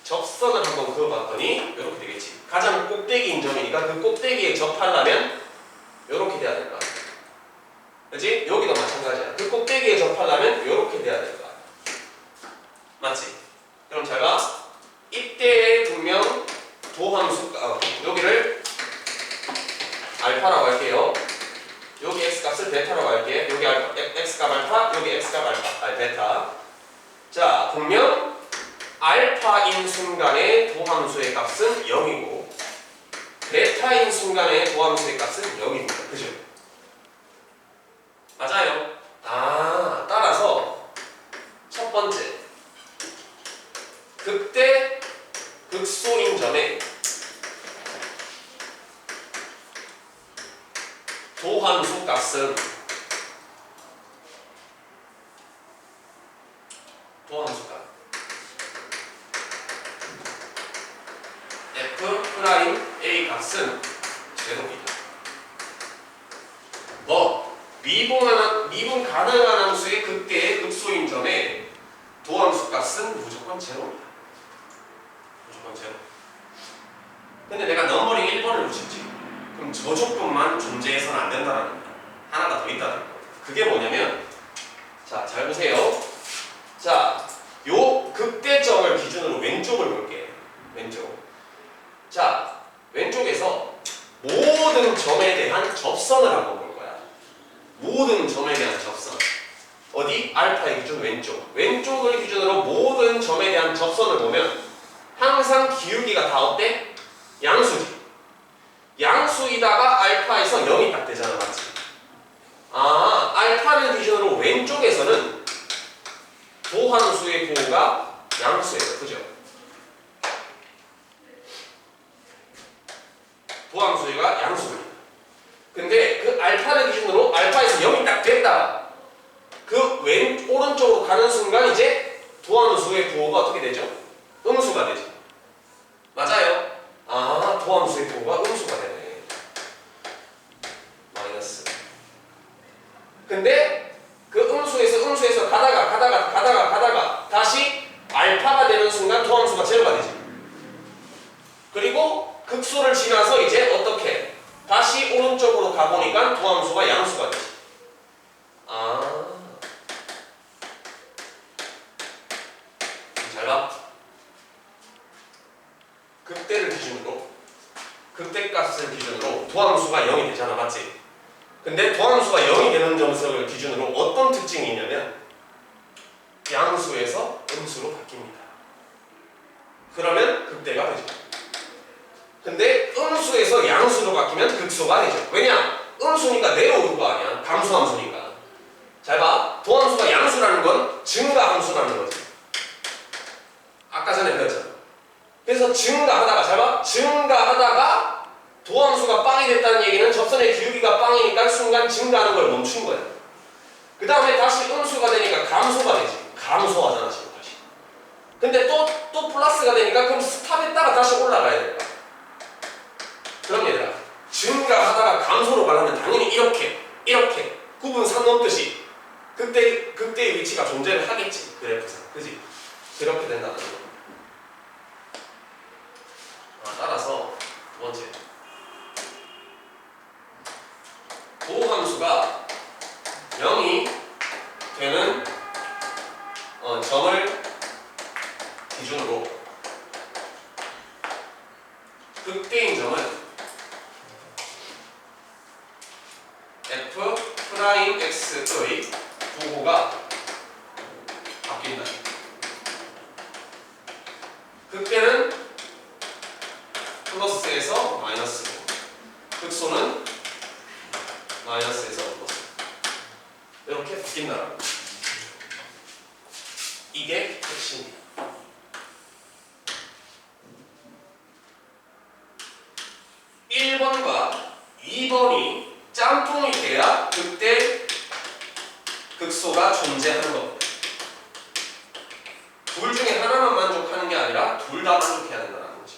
접선을 한번 그어봤더니 이렇게 되겠지. 가장 꼭대기인 점이니까 그 꼭대기에 접하려면 이렇게 돼야 될 거야. 그렇지? 여기도 마찬가지야. 그 꼭대기에 접하려면 이렇게 돼야 될 거야. 맞지? 그럼 잘 봐. 이때에 분명 도함수, 여기를 알파라고 할게요. 여기 x값을 베타라고 할게. 여기 x값 알파, 여기 x값 알파, 베타. 자, 분명 알파인 순간의 도함수의 값은 0이고 베타인 순간의 도함수의 값은 0입니다. 그죠? 맞아요. 아, 따라서 첫 번째 극대 극소인 점에 도함수 값은 도함수 값 F'A 값은 제로입니다. 미분 가능한 함수의 극대의 극소인 점에 도함수 값은 무조건 제로입니다. 무조건 제로. 근데 내가 넘버링 1번을 붙였지. 그럼 저 조건만 존재해서는 안 된다는 겁니다. 하나가 더 있다는 겁니다. 그게 뭐냐면 자, 잘 보세요. 자, 요 극대점을 기준으로 왼쪽을 볼게. 왼쪽. 자, 왼쪽에서 모든 점에 대한 접선을 한번 볼 거야. 모든 점에 대한 접선. 어디? 알파의 기준 왼쪽. 왼쪽을 기준으로 모든 점에 대한 접선을 보면 항상 기울기가 다 어때? 양수지. 양수이다가 알파에서 0이 딱 되잖아, 맞지? 아, 알파를 기준으로 왼쪽에서는 도함수의 부호가 양수예요. 그죠? 도함수가 양수입니다. 근데 그 알파를 기준으로 알파에서 0이 딱 됐다. 그 오른쪽으로 가는 순간 이제 도함수의 부호가 어떻게 되죠? 음수가 되죠. 맞아요? 아, 도함수의 부호가 음수가 되네. 마이너스. 근데 그 음수에서 가다가 다시 알파가 되는 순간 도함수가 제로가 되지. 그리고 극소를 지나서 이제 어떻게? 다시 오른쪽으로 가보니까 도함수가 양수가 되지. 아. 잘 봐. 극대값을 기준으로 도함수가 0이 되잖아. 맞지? 근데 도함수가 0이 되는 점을 기준으로 어떤 특징이 있냐면 양수에서 음수로 바뀝니다. 그러면 극대가 되죠. 근데 음수에서 양수로 바뀌면 극소가 되죠. 왜냐? 음수니까 내려오는 거 아니야. 감소함수니까. 잘 봐. 도함수가 양수라는 건 증가함수라는 거지. 아까 전에 배웠잖아. 그래서 증가하다가, 잘 봐. 증가하다가 도함수가 빵이 됐다는 얘기는 접선의 기울기가 빵이니까 순간 증가하는 걸 멈춘 거야. 그 다음에 다시 음수가 되니까 감소가 되지. 감소하잖아, 지금 다시. 근데 또 플러스가 되니까 그럼 스탑했다가 다시 올라가야 될까? 그럼 얘들아, 증가하다가 감소로 가려면 당연히 이렇게 구분 산 넘듯이 극대의 위치가 존재를 하겠지. 그래프상. 그지? 그렇게 된다는 거. 따라서 두 번째. 도함수가 0이 되는 점을 기준으로 극대인 점은 f'x의 부호가 바뀐다. 극대는 플러스에서 마이너스고 극소는 마이너스에서 플러스. 이렇게 바뀐다라고. 이게 핵심이야. 1번과 2번이 짬뽕이 돼야 그때 극소가 존재하는 겁니다. 둘 중에 하나만 만족하는 게 아니라 둘 다 만족해야 된다는 거지.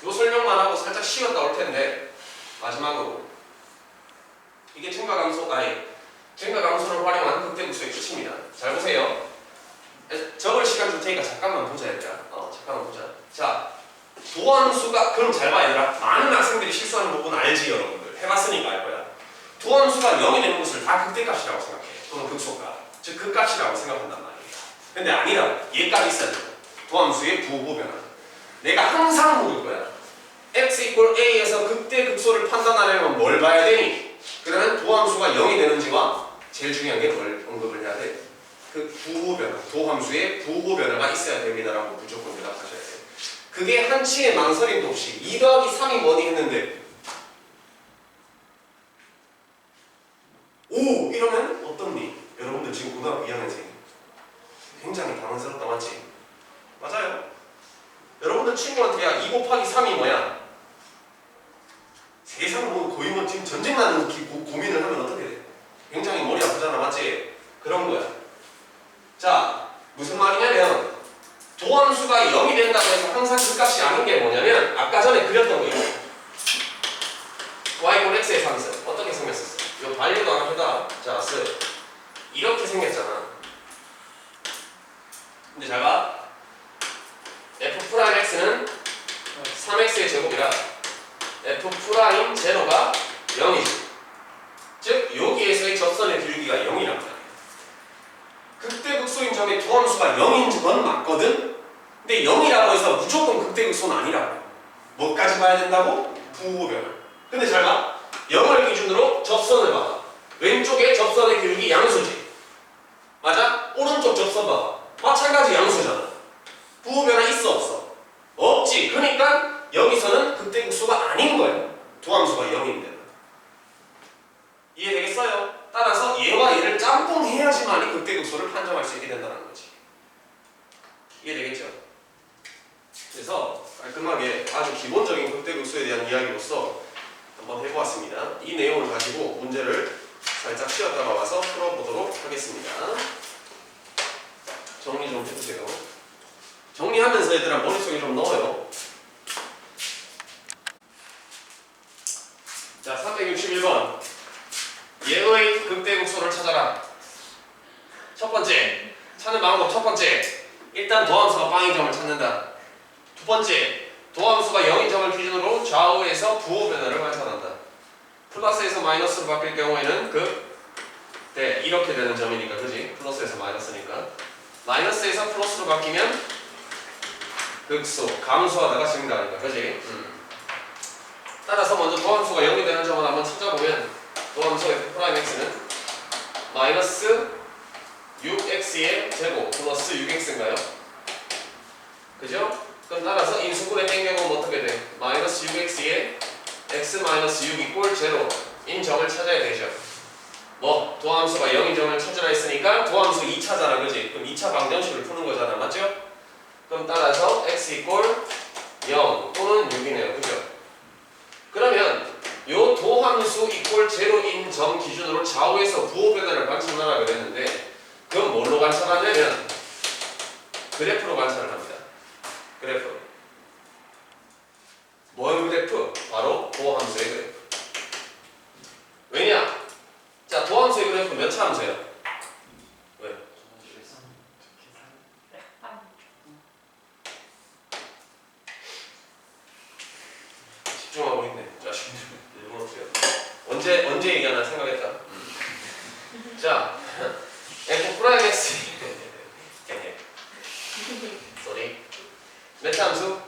요 설명만 하고 살짝 쉬었다 올 텐데 마지막으로 이게 증가감소를 활용한 극대극소의 끝입니다. 잘 보세요. 적을 시간 줄 테니까 잠깐만 보자 얘들아. 잠깐만 보자. 자, 도함수가 그럼 잘 봐 얘들아. 많은 학생들이 실수하는 부분 알지 여러분들. 해봤으니까 알 거야. 도함수가 0이 되는 것을 다 극대값이라고 생각해. 또는 극소값. 즉 극값이라고 생각한단 말이야. 근데 아니라 얘값이 있어야 돼. 도함수의 부호 변화. 내가 항상 모를 거야. x = a에서 극대 극소를 판단하려면 뭘 봐야 되니? 그러면 도함수가 0이 되는지와 제일 중요한 게 뭘 언급을 해야 돼? 그 부호 변화, 도함수의 부호 변화가 있어야 됩니다라고 무조건 대답하셔야 돼요. 그게 한치의 망설임도 없이 2 더하기 3이 뭐니 했는데 5 이러면 어떻니? 여러분들 지금 고등학교 2학년생 굉장히 당황스럽다 맞지? 맞아요. 여러분들 친구한테 야 2 곱하기 3이 뭐야? 세상 거의 지금 전쟁 나는 고민을 하면 어떻게 돼? 굉장히 머리 아프잖아 맞지? 그런 거야. 자, 무슨 말이냐면 도함수가 0이 된다고 해서 항상 그 값이 아닌 게 뭐냐면 아까 전에 그렸던 거 있죠. y = x의 상승 어떻게 생겼었어? 이거 반려도 안 합니다. 자, 이렇게 생겼잖아. 근데 잘 봐. f'x는 3x의 제곱이라 f'0가 0이지. 즉 여기에서의 접선의 기울기가 0이란 말이야. 극대 극소인 점의 도함수가 0인 건 맞거든? 근데 0이라고 해서 무조건 극대극소는 아니라고. 뭐까지 봐야 된다고? 부호변화. 근데 잘 봐. 0을 기준으로 접선을 봐. 왼쪽에 접선의 기울기 양수지. 맞아? 오른쪽 접선 봐봐. 마찬가지 양수잖아. 부호변화 있어 없어? 없지. 그러니까 여기서는 극대극소가 아닌 거야. 도함수가 0인데. 이해되겠어요? 따라서 얘와 얘를 짬뽕해야지만이 극대극소를 판정할 수 있게 된다는 거지. 이해되겠죠? 그래서 깔끔하게 아주 기본적인 극대극소에 대한 이야기로서 한번 해보았습니다. 이 내용을 가지고 문제를 살짝 쉬었다가 와서 풀어보도록 하겠습니다. 정리 좀 해주세요. 정리하면서 얘들아 머릿속에 좀 넣어요. 자, 361번. 얘의 극대극소를 찾아라. 첫 번째, 찾는 방법 첫 번째. 일단 도함수가 빵인 점을 찾는다. 두 번째, 도함수가 0인 점을 기준으로 좌우에서 부호 변화를 관찰한다. 플러스에서 마이너스로 바뀔 경우에는 네, 이렇게 되는 점이니까, 그지? 플러스에서 마이너스니까. 마이너스에서 플러스로 바뀌면 극소, 감소하다가 증가하니까, 그지? 따라서 먼저 도함수가 0이 되는 점을 한번 찾아보면 도함수 f'x는 마이너스 6x의 제곱 플러스 6x인가요? 그죠? 그럼 따라서 인수분해 땡겨보면 어떻게 돼? 마이너스 6x의 x 마이너스 6 이꼴 제로인 점을 찾아야 되죠. 뭐 도함수가 0인 점을 찾으라 했으니까 도함수 2차잖아, 그지? 그럼 2차 방정식을 푸는 거잖아, 맞죠? 그럼 따라서 x 이꼴 0 또는 6이네요, 그죠? 그러면 요 도함수 이꼴 제로인 점 기준으로 좌우에서 부호 변화를 관찰하라 그랬는데 그건 뭘로 관찰하냐면 그래프로 관찰을 합니다. 그래프. 뭘 그래프? 바로 도함수의 그래프. 왜냐? 자, 도함수의 그래프 몇 차 함수예요? 왜? 집중하고 있네. 자식들 일본 없어요. 언제 얘기하나 생각했다. 자, f 프라임 x 쏘리 몇 차 함수?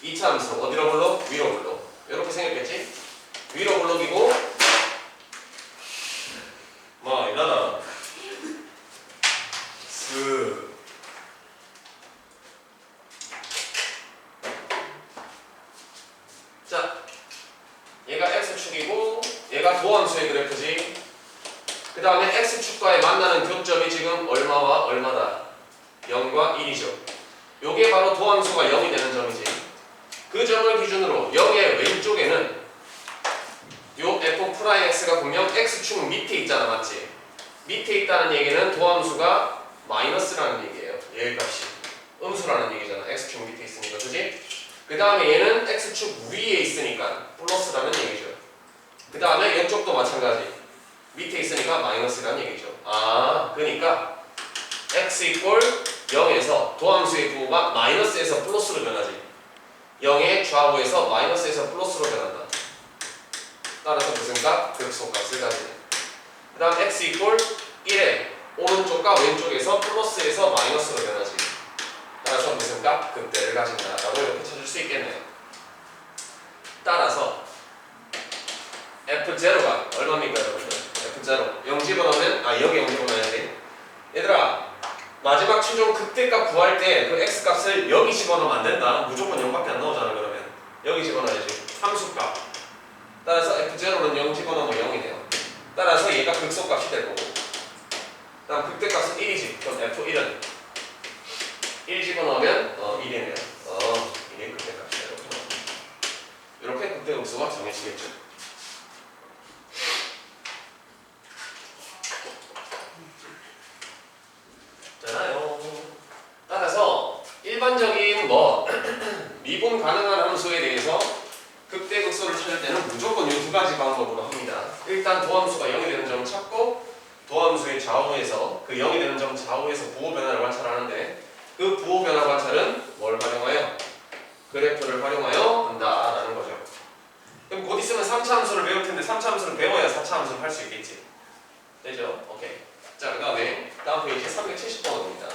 2차 함수. 어디로 불러? 위로 불러. 이렇게 생겼겠지? 위로 블록이고 뭐 이러다 자, 얘가 x축이고 얘가 도함수의 그래프지. 그 다음에 x축과의 만나는 교점이 지금 얼마와 얼마다? 0과 1이죠. 요게 바로 도함수가 0이 되는 점이지. 그 점을 기준으로 0의 왼쪽에는 요 f'x가 분명 x축 밑에 있잖아, 맞지? 밑에 있다는 얘기는 도함수가 마이너스라는 얘기예요. 얘의 값이 음수라는 얘기잖아. x축 밑에 있으니까, 그지? 그 다음에 얘는 x축 위에 있으니까 플러스라는 얘기죠. 그 다음에 이쪽도 마찬가지. 밑에 있으니까 마이너스라는 얘기죠. 아, 그러니까 x 이꼴 0에서 도함수의 부호가 마이너스에서 플러스로 변하지. 0의 좌우에서 마이너스에서 플러스로 변한다. 따라서 무슨 값? 극소값을 가지네. 그 다음 x 이꼴 1에 오른쪽과 왼쪽에서 플러스에서 마이너스로 변하지. 따라서 무슨 값? 극대를 가진다 라고 이렇게 찾을 수 있겠네요. 따라서 f0가 얼마입니까, 여러분들? f0 0 집어넣으면 여기 0 집어넣어야 돼. 얘들아, 마지막 최종 극대값 구할 때 그 x값을 여기 집어넣으면 안 된다. 무조건 0밖에 안 나오잖아. 그러면 여기 집어넣어야지. 함수값. 따라서 f0는 0 집어넣으면 0이네요. 따라서 얘가 극소값이 될 거고, 다음 극대값은 1이지. 그럼 f1은 1 집어넣으면 1이네요. 1이 극대값이다. 이렇게 극대극소가 정해지겠죠. 잖아요. 따라서 일반적인 미분 가능한 함수에 대해서 극대극소를 찾을 때는 무조건 이 두 가지 방법으로 합니다. 일단 도함수가 0이 되는 점을 찾고 도함수의 좌우에서 그 0이 되는 점 좌우에서 부호 변화를 관찰하는데 그 부호 변화 관찰은 뭘 활용하여? 그래프를 활용하여 한다라는 거죠. 그럼 곧 있으면 3차 함수를 배울 텐데 3차 함수를 배워야 4차 함수를 할 수 있겠지. 되죠? 오케이. 자, 그 다음에 다음 페이지 370번입니다.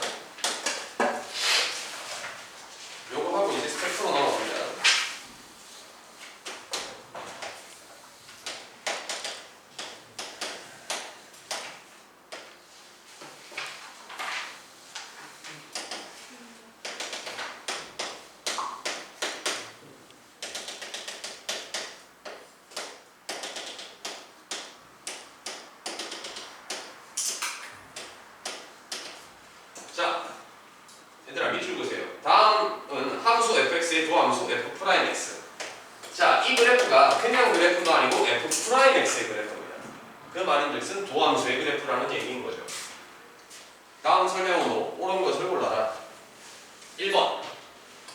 자, 얘들아 밑줄 그으세요. 다음은 함수 fx의 도함수 f'x. 자, 이 그래프가 그냥 그래프도 아니고 f'x의 그래프입니다. 그 말인즉슨 도함수의 그래프라는 얘기인 거죠. 다음 설명으로 옳은 것을 골라라. 1번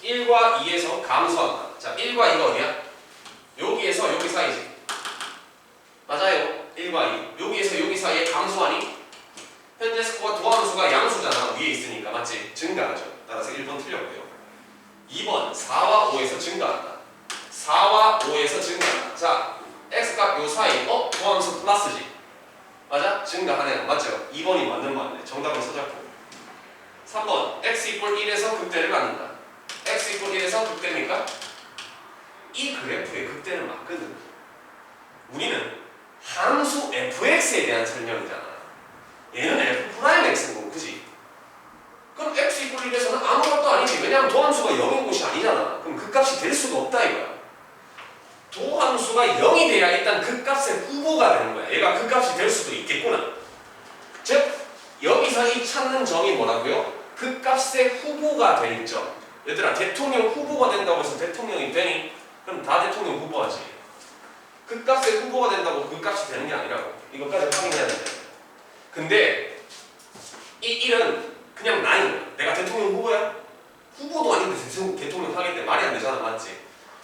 1과 2에서 감소한다. 자, 1과 2가 어디야? 여기에서 여기 사이지. 맞아요. 1과 2 여기에서 여기 사이에 감소하니 현재 스코어 도함수가 양수잖아. 위에 있으니까 맞지? 증가하죠. 따라서 1번 틀렸고요. 2번 4와 5에서 증가한다. 4와 5에서 증가한다. 자, x값 요 사이 도함수 플러스지. 맞아? 증가하네요. 맞죠? 2번이 맞는 말이네. 정답은 서잡고. 3번 x 이퀄 1에서 극대를 갖는다. x 이퀄 1에서 극대니까 이 그래프의 극대는 맞거든. 우리는 함수 fx에 대한 설명이잖아. 얘는 f'x인 거고, 그지? 그럼 x 이퀄 1에서는 아무것도 아니지. 왜냐하면 도함수가 0인 곳이 아니잖아. 그럼 그 값이 될 수가 없다 이거야. 도함수가 0이 돼야 일단 그 값의 후보가 되는 거야. 얘가 그 값이 될 수도 있겠구나. 즉 여기서 이 찾는 점이 뭐라고요? 그 값의 후보가 될 점. 얘들아, 대통령 후보가 된다고 해서 대통령이 되니? 그럼 다 대통령 후보하지. 그 값의 후보가 된다고 그 값이 되는 게 아니라고. 이것까지 확인해야 된다. 근데 이 1은 그냥 나인 거야. 내가 대통령 후보야? 후보도 아닌데 대통령 하겠대. 말이 안 되잖아. 맞지?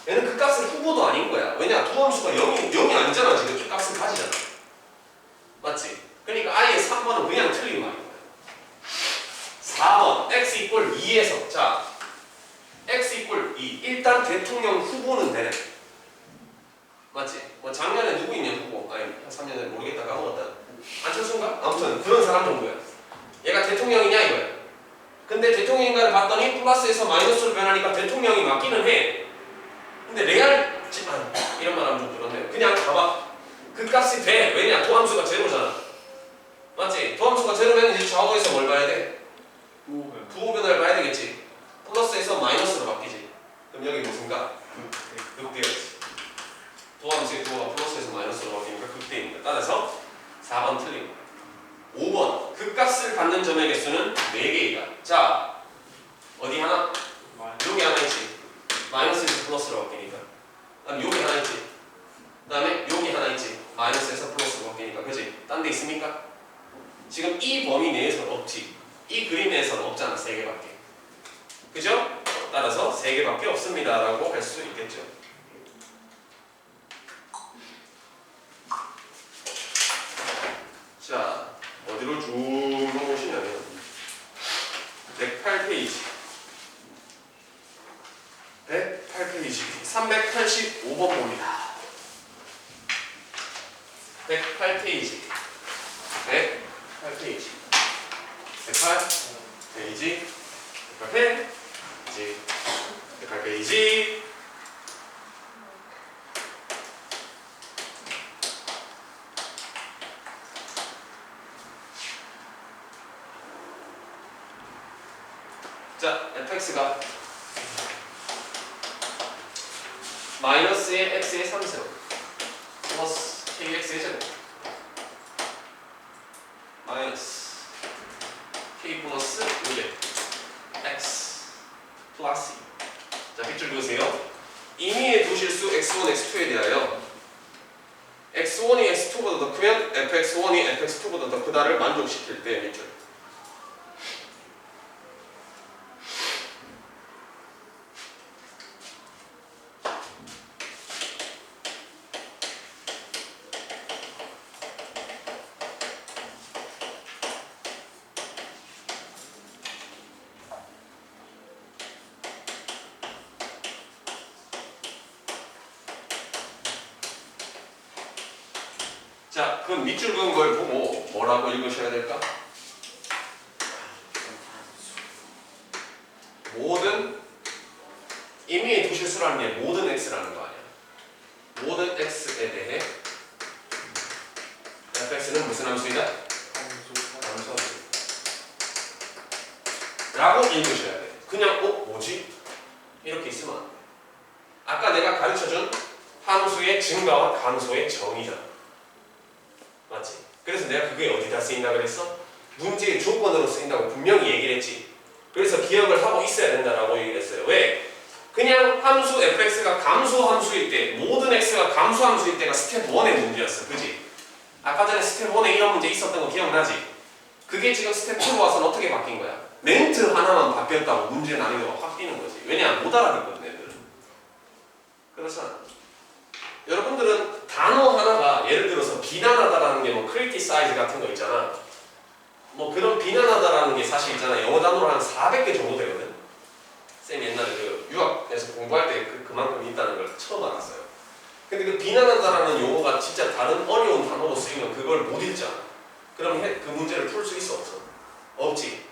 얘는 그 값은 후보도 아닌 거야. 왜냐? 도함수가 0이 아니잖아. 지금 이 값은 가지잖아. 맞지? 그러니까 아예 3번은 그냥 틀린 말인 거야. 4번 x 이퀄 2에서 자 x 이퀄 2 일단 대통령 후보는 되네. 맞지? 뭐 작년에 누구 있냐 후보? 아니 한 3년에 모르겠다 까먹었다. 안철수인가? 아무튼 그런 사람 정도야. 얘가 대통령이냐 이거야. 근데 대통령인가를 봤더니 플러스에서 마이너스로 변하니까 대통령이 맞기는 해. 근데 레알 이런 말 하면 좀 그렇네요. 그냥 봐봐. 그 값이 돼. 왜냐? 도함수가 제로잖아. 맞지? 도함수가 제로면 이제 좌우에서 뭘 봐야 돼? 부호 변화를 봐야 되겠지. 플러스에서 마이너스로 바뀌지. 그럼 여기 무슨가? 극대였지. 도함수의 부호가 플러스에서 마이너스로 바뀌니까 극대입니다. 따라서 4번 틀린 거야. 5번 그 값을 갖는 점의 개수는 4개이다. 자, 어디 하나? 여기 하나 있지. 마이너스에서 플러스로 바뀌니까. 그다음 여기 하나 있지. 그다음에 여기 하나 있지. 마이너스에서 플러스로 바뀌니까. 그지? 딴 데 있습니까? 지금 이 범위 내에서는 없지. 이 그림 내에서는 없잖아. 3개밖에. 그죠? 따라서 3개밖에 없습니다. 라고 할 수 있겠죠. 자, 어디로 쭉 넘어오시냐면 108페이지 108페이지 385번 봅니다. 108페이지 108페이지 108페이지 108페이지 108페이지 자, fx가 마이너스의 x의 3세로 플러스 kx의 제곱 마이너스 k 플러스 6의 x 플러스 2. 자, 빗줄 그으세요. 임의의 두 실수 x1, x2에 대하여 x1이 x2보다 더 크면 fx1이 fx2보다 더 크다를 만족시킬 때 밑줄. 자, 그럼 밑줄 그은 걸 보고 뭐라고 읽으셔야 될까? 모든 임의의 두 실수라는 게 모든 x라는 거 아니야. 모든 x에 대해 fx는 무슨 함수이다? 함수 라고 읽으셔야 돼. 그냥 뭐지? 이렇게 있으면 안 돼. 아까 내가 가르쳐준 함수의 증가와 감소의 정의잖아. 맞지? 그래서 내가 그게 어디다 쓰인다 그랬어? 문제의 조건으로 쓰인다고 분명히 얘기를 했지. 그래서 기억을 하고 있어야 된다라고 얘기를 했어요. 왜? 그냥 함수 fx가 감소 함수일 때, 모든 x가 감소 함수일 때가 스텝 1의 문제였어. 그지? 아까 전에 스텝 1에 이런 문제 있었던 거 기억나지? 그게 지금 스텝 2로 와서는 어떻게 바뀐 거야? 멘트 하나만 바뀌었다고 문제 난이도가 확 뛰는 거지. 왜냐? 못 알아듣거든 애들은. 그렇잖아. 여러분들은 단어 하나가 예를 들어서 비난하다라는 게 뭐 criticize 같은 거 있잖아. 뭐 그런 비난하다라는 게 사실 있잖아. 영어 단어로 한 400개 정도 되거든. 쌤 옛날에 그 유학에서 공부할 때 그만큼 있다는 걸 처음 알았어요. 근데 그 비난한다라는 용어가 진짜 다른 어려운 단어로 쓰이면 그걸 못 읽잖아. 그럼 그 문제를 풀 수 있어 없어? 없지.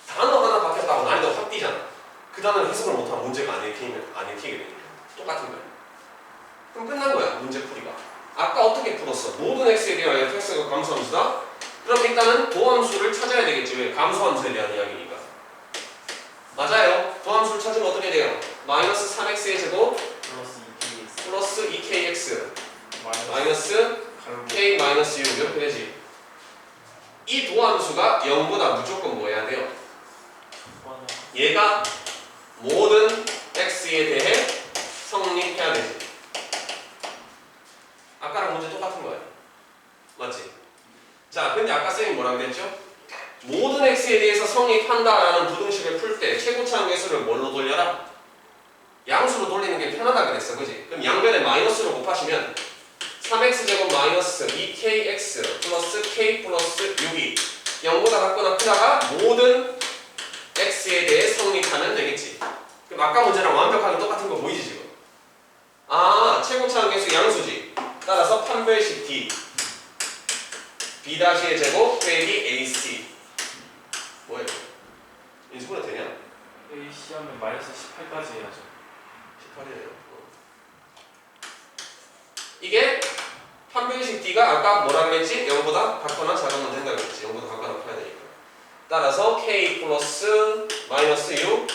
단어 하나 바뀌었다고 난이도 확 뛰잖아. 그 단어를 해석을 못하면 문제가 안 읽히게 되니까 똑같은 거야. 그럼 끝난 거야 문제 풀이가. 아까 어떻게 풀었어? 모든 x에 대한 fx가 감소함수다? 그럼 일단은 도함수를 찾아야 되겠지. 왜? 감소함수에 대한 이야기니까. 맞아요. 도함수를 찾으면 어떻게 돼요? 마이너스 3x의 제곱 플러스 2kx 플러스 2kx 마이너스 k 마이너스 6 이렇게 되지. 이 도함수가 0보다 무조건 뭐 해야 돼요? 얘가 모든 x에 대해 성립해야 되지. 아까랑 문제 똑같은 거예요. 맞지? 자, 근데 아까 쌤이 뭐라고 그랬죠? 모든 x에 대해서 성립한다라는 부등식을 풀 때 최고차항 계수를 뭘로 돌려라? 양수로 돌리는 게 편하다 그랬어. 그지? 그럼 양변에 마이너스로 곱하시면 3x제곱 마이너스 2kx 플러스 k 플러스 6이 0보다 같거나 크다가 모든 x에 대해 성립하면 되겠지. 그럼 아까 문제랑 완벽하게 똑같은 거 보이지 지금? 아, 최고차항 계수 양수지. 따라서 판별식 d b-의 제곱 빼기 ac 뭐예요? 인수분해 되냐? AC 하면 마이너스 18까지 해야죠. 18이네요. 이게 판별식 d가 아까 뭐라 그랬지? 0보다 같거나 작으면 된다 그랬지. 0보다 같거나 커야 되니까. 따라서 k 플러스 마이너스 6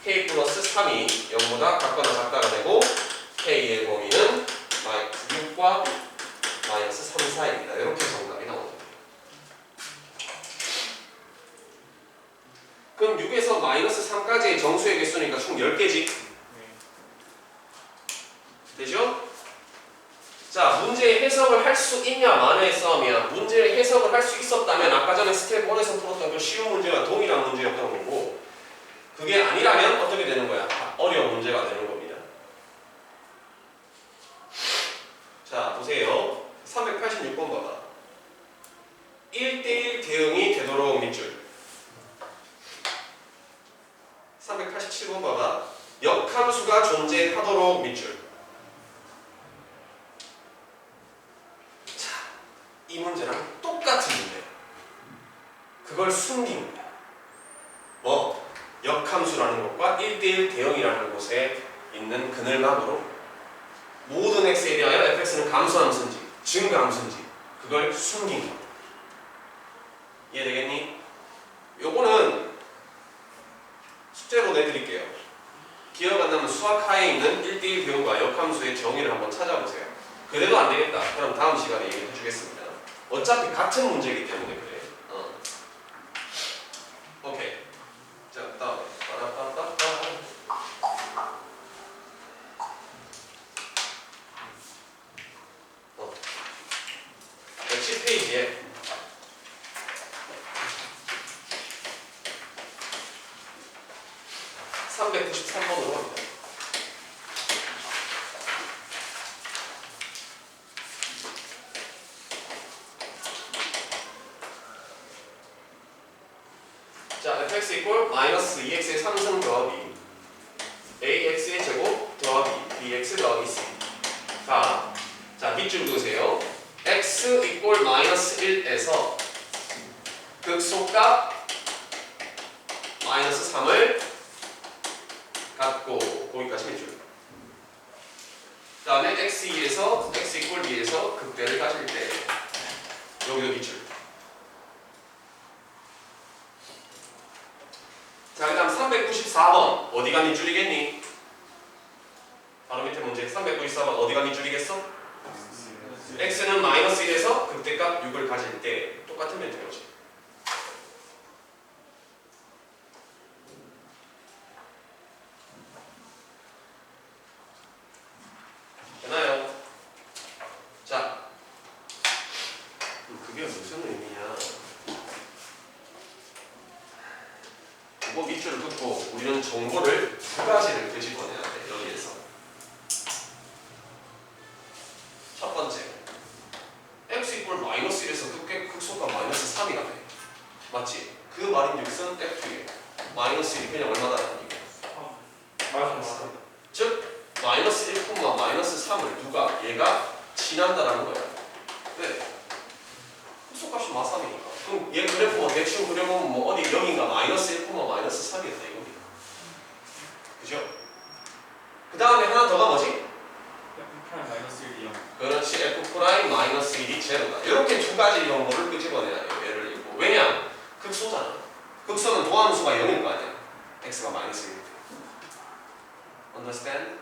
k 플러스 3이 0보다 같거나 작다가 되고 k의 범위는 6과 마이너스 3 사이입니다. 이렇게 정답이 나옵니다. 그럼 6에서 마이너스 3까지의 정수의 개수니까 총 10개지? 되죠? 자, 문제의 해석을 할 수 있냐 마냐의 싸움이야. 문제의 해석을 할 수 있었다면 아까 전에 스텝 1에서 풀었던 그 쉬운 문제와 동일한 문제였던 거고, 그게 아니라면 어떻게 되는 거야? 어려운 문제가 되는 겁니다. 자, 보세요. 386번 봐봐. 1대1 대응이 되도록 밑줄. 387번 봐봐. 역함수가 존재하도록 밑줄. 자, 이 문제랑 똑같은 문제. 그걸 숨긴 거야. 뭐? 역함수라는 것과 1대1 대응이라는 곳에 있는 그늘막으로 모든 x에 대하여 fx는 감소함수인지 증가함수인지 그걸 숨긴 거야. 이해되겠니? 요거는 숙제로 내드릴게요. 기억 안 나면 수학하에 있는 1대1 대응과 역함수의 정의를 한번 찾아보세요. 그래도 안 되겠다. 그럼 다음 시간에 얘기해 주겠습니다. 어차피 같은 문제이기 때문에 그래. 오케이. 자, 다음에. 빠라빠빠빠. 10페이지에 393번으로 갑니다. 자, fx 이퀄 마이너스 2x의 3승 더하기 ax의 제곱 더하기 bx 더하기 c. 자, 밑줄 그으세요. x 이퀄 마이너스 1에서 극소값 마이너스 3을 갖고 거기까지 밑줄. 그 다음에 x2에서 x 이퀄 b에서 극대를 가질 때 여기도 밑줄. 자, 그 다음 394번 어디가 밑줄이겠니? 바로 밑에 문제 394번 어디가 밑줄이겠어? x는 마이너스 1에서 극대값 6을 가질 때 똑같은 멘트로지. 고 밑줄을 긋고 우리는 정보를 두 가지를 끄집어내야 돼. 여기에서 첫 번째 x 이퀄 마이너스 1에서 극소가 마이너스 3이라 돼. 맞지? 그 말인즉슨 f2에 마이너스 1이 그냥 얼마다라는 얘기야? 맞아. 즉 마이너스 1, 마이너스 3을 누가 얘가 지난다라는 거야. 왜? 극소값이 마삼이니까. 그럼 얘 그래프 뭐 대충 그려보면 뭐 어디 여기가 마이너스 1, 마이너스 3이었다 이겁니다. 그죠? 그 다음에 하나 더가 뭐지? F 프라임 마이너스 1이 0. 그렇지. f 프라임 마이너스 1이 제로다. 이렇게 두 가지 정보를 끄집어내야 돼요. 얘를 읽고. 왜냐? 극소잖아. 극소는 도함수가 0일 거 아니야. x가 마이너스 1일 때. Understand?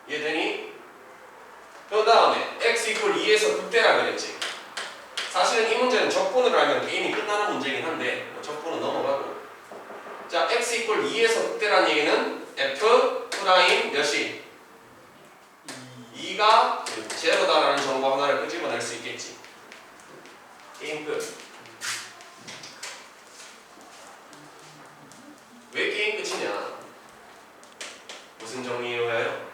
이해되니? 그 다음에 x 이퀄 2에서 극대라 그랬지. 사실은 이 문제는 적분을 알면 게임이 끝나는 문제긴 한데 뭐 적분은 넘어가고. 자, x 이퀄 2에서 극대라는 얘기는 f 프라임 몇이? 2가 제로다라는 정보 하나를 끄집어낼 수 있겠지. 게임 끝. 왜 게임 끝이냐? 무슨 정리에 의하여?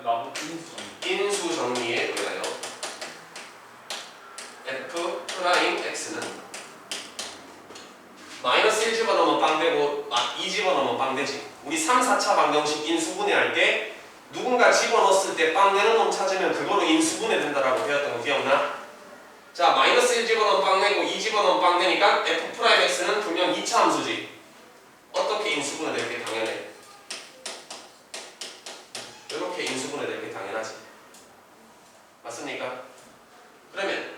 나무 인수 정리. 인수 정리에 의하여 f 프라임 x는 마이너스 1 집어넣으면 빵 되고 2 집어넣으면 빵 되지. 우리 3, 4차 방정식 인수분해할 때 누군가 집어넣었을 때 빵 되는 놈 찾으면 그거로 인수분해 된다라고 배웠던 거 기억나? 자, 마이너스 1 집어넣으면 빵 되고 2 집어넣으면 빵 되니까 f 프라임 x는 분명 2차 함수지. 어떻게 인수분해 될 게 당연해? 이렇게 인수분해 될 게 당연하지. 맞습니까? 그러면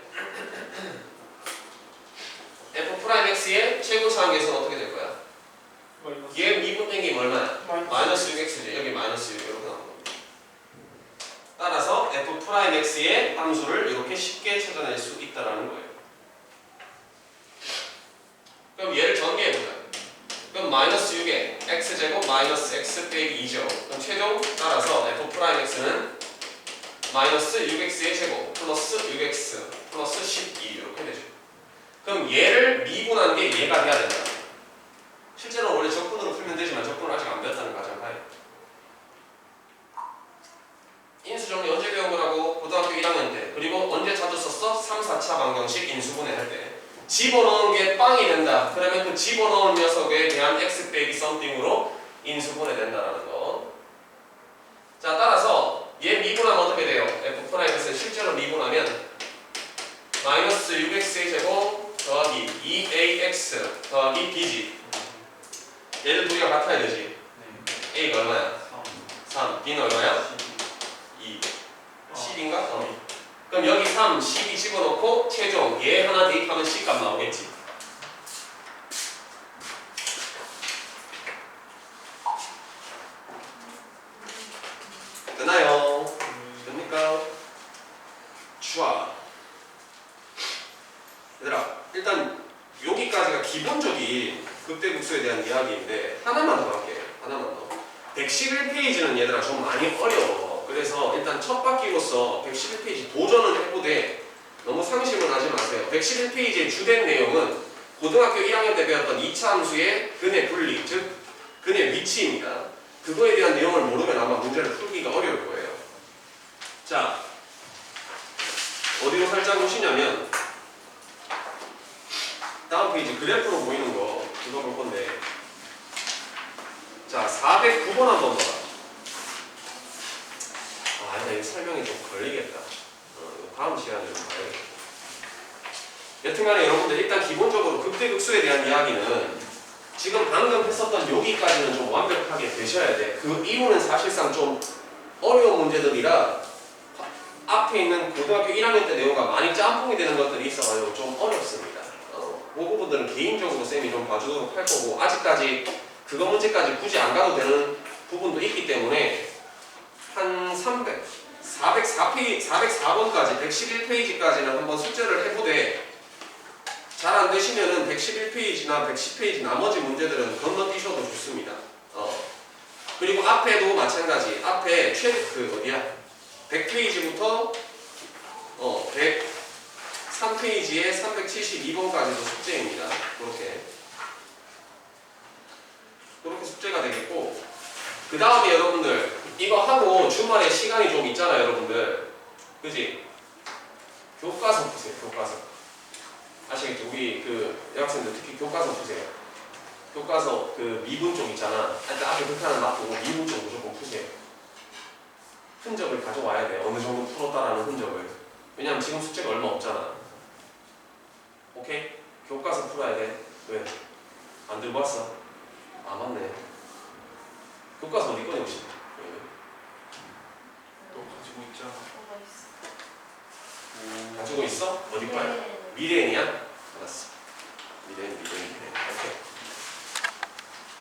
f 프라임 x의 최고차 관계에서는 어떻게 될 거야? 얘 미분 땡기면 얼마야? 마이너스 6x지. 여기 마이너스 6 이렇게 나온 겁니다. 따라서 f 프라임 x의 함수를 이렇게 쉽게 찾아낼 수 있다라는 거예요. 그럼 얘를 전개해보자. 그럼 마이너스 6에 x제곱 마이너스 x 빼기 2죠. 그럼 최종 따라서 f 프라임 x는 마이너스 6x의 제곱 플러스 6x 플러스 12 이렇게 되죠. 그럼 얘를 미분한 게 얘가 돼야 된다. 실제로는 원래 적분으로 풀면 되지만 적분을 아직 안 배웠다는 가정하에 인수정리 언제 배운 거라고? 고등학교 1학년 때. 그리고 언제 자주 썼어? 3, 4차 방정식 인수분해 할 때. 집어넣은 게 빵이 된다. 그러면 그 집어넣은 녀석에 대한 x 빼기 썸띵으로 인수분해 된다는 거. 자, 따라서 얘 미분하면 어떻게 돼요? f 프라임에서 실제로 미분하면 마이너스 6x의 제곱 더하기 2ax 더하기 b지. 얘들 두 개가 같아야 되지. a가 얼마야? 3. b는 얼마야? 2. 10인가? 그럼 여기 3, 12 집어넣고 최종 얘 하나 대입하면 C값 나오겠지. 되나요? 됩니까? 좋아. 얘들아, 일단 여기까지가 기본적인 극대국수에 대한 이야기인데 하나만 더 할게요. 하나만 더. 111페이지는 얘들아 좀 많이 어려워. 그래서 일단 첫 바퀴로서 111페이지 도전을 해보되 너무 상심을 하지 마세요. 111페이지의 주된 내용은 고등학교 1학년 때 배웠던 2차 함수의 근의 분리, 즉 근의 위치입니다. 그거에 대한 내용을 모르면 아마 문제를 풀기가 어려울 거예요. 자, 어디로 살짝 오시냐면 다음 페이지 그래프로 보이는 거 그거 볼 건데, 자 409번 한번 봐봐. 아니다, 이거 설명이 좀 걸리겠다. 다음 시간에 좀 봐야겠다. 여튼간에 여러분들 일단 기본적으로 극대극수에 대한 이야기는 지금 방금 했었던 여기까지는 좀 완벽하게 되셔야 돼. 그 이후는 사실상 좀 어려운 문제들이라 앞에 있는 고등학교 1학년 때 내용과 많이 짬뽕이 되는 것들이 있어가지고 좀 어렵습니다. 그 부분들은 개인적으로 쌤이 좀 봐주도록 할 거고, 아직까지 그거 문제까지 굳이 안 가도 되는 부분도 있기 때문에 한 404번까지 111페이지까지는 한번 숙제를 해보되 잘 안 되시면은 111페이지나 110페이지 나머지 문제들은 건너뛰셔도 좋습니다. 그리고 앞에도 마찬가지. 앞에 어디야? 100페이지부터 103페이지에 372번까지도 숙제입니다. 그렇게. 숙제가 되겠고, 그 다음에 여러분들 이거 하고 주말에 시간이 좀 있잖아요, 여러분들. 그지? 교과서 푸세요. 교과서. 아시겠죠? 우리 그 여학생들 특히 교과서 푸세요. 교과서 그 미분 쪽 있잖아. 일단 앞에 극한을 놔두고 미분 쪽 무조건 푸세요. 흔적을 가져와야 돼. 어느 정도 풀었다라는 흔적을. 왜냐면 지금 숙제가 얼마 없잖아. 오케이? 교과서 풀어야 돼. 왜? 안 들고 왔어? 아 맞네. 교과서 어디 꺼내고 싶어? 또 가지고 있잖아. 뭐가 있어? 가지고 있어? 어디 거야? 네. 미래인이야? 알았어. 미래인.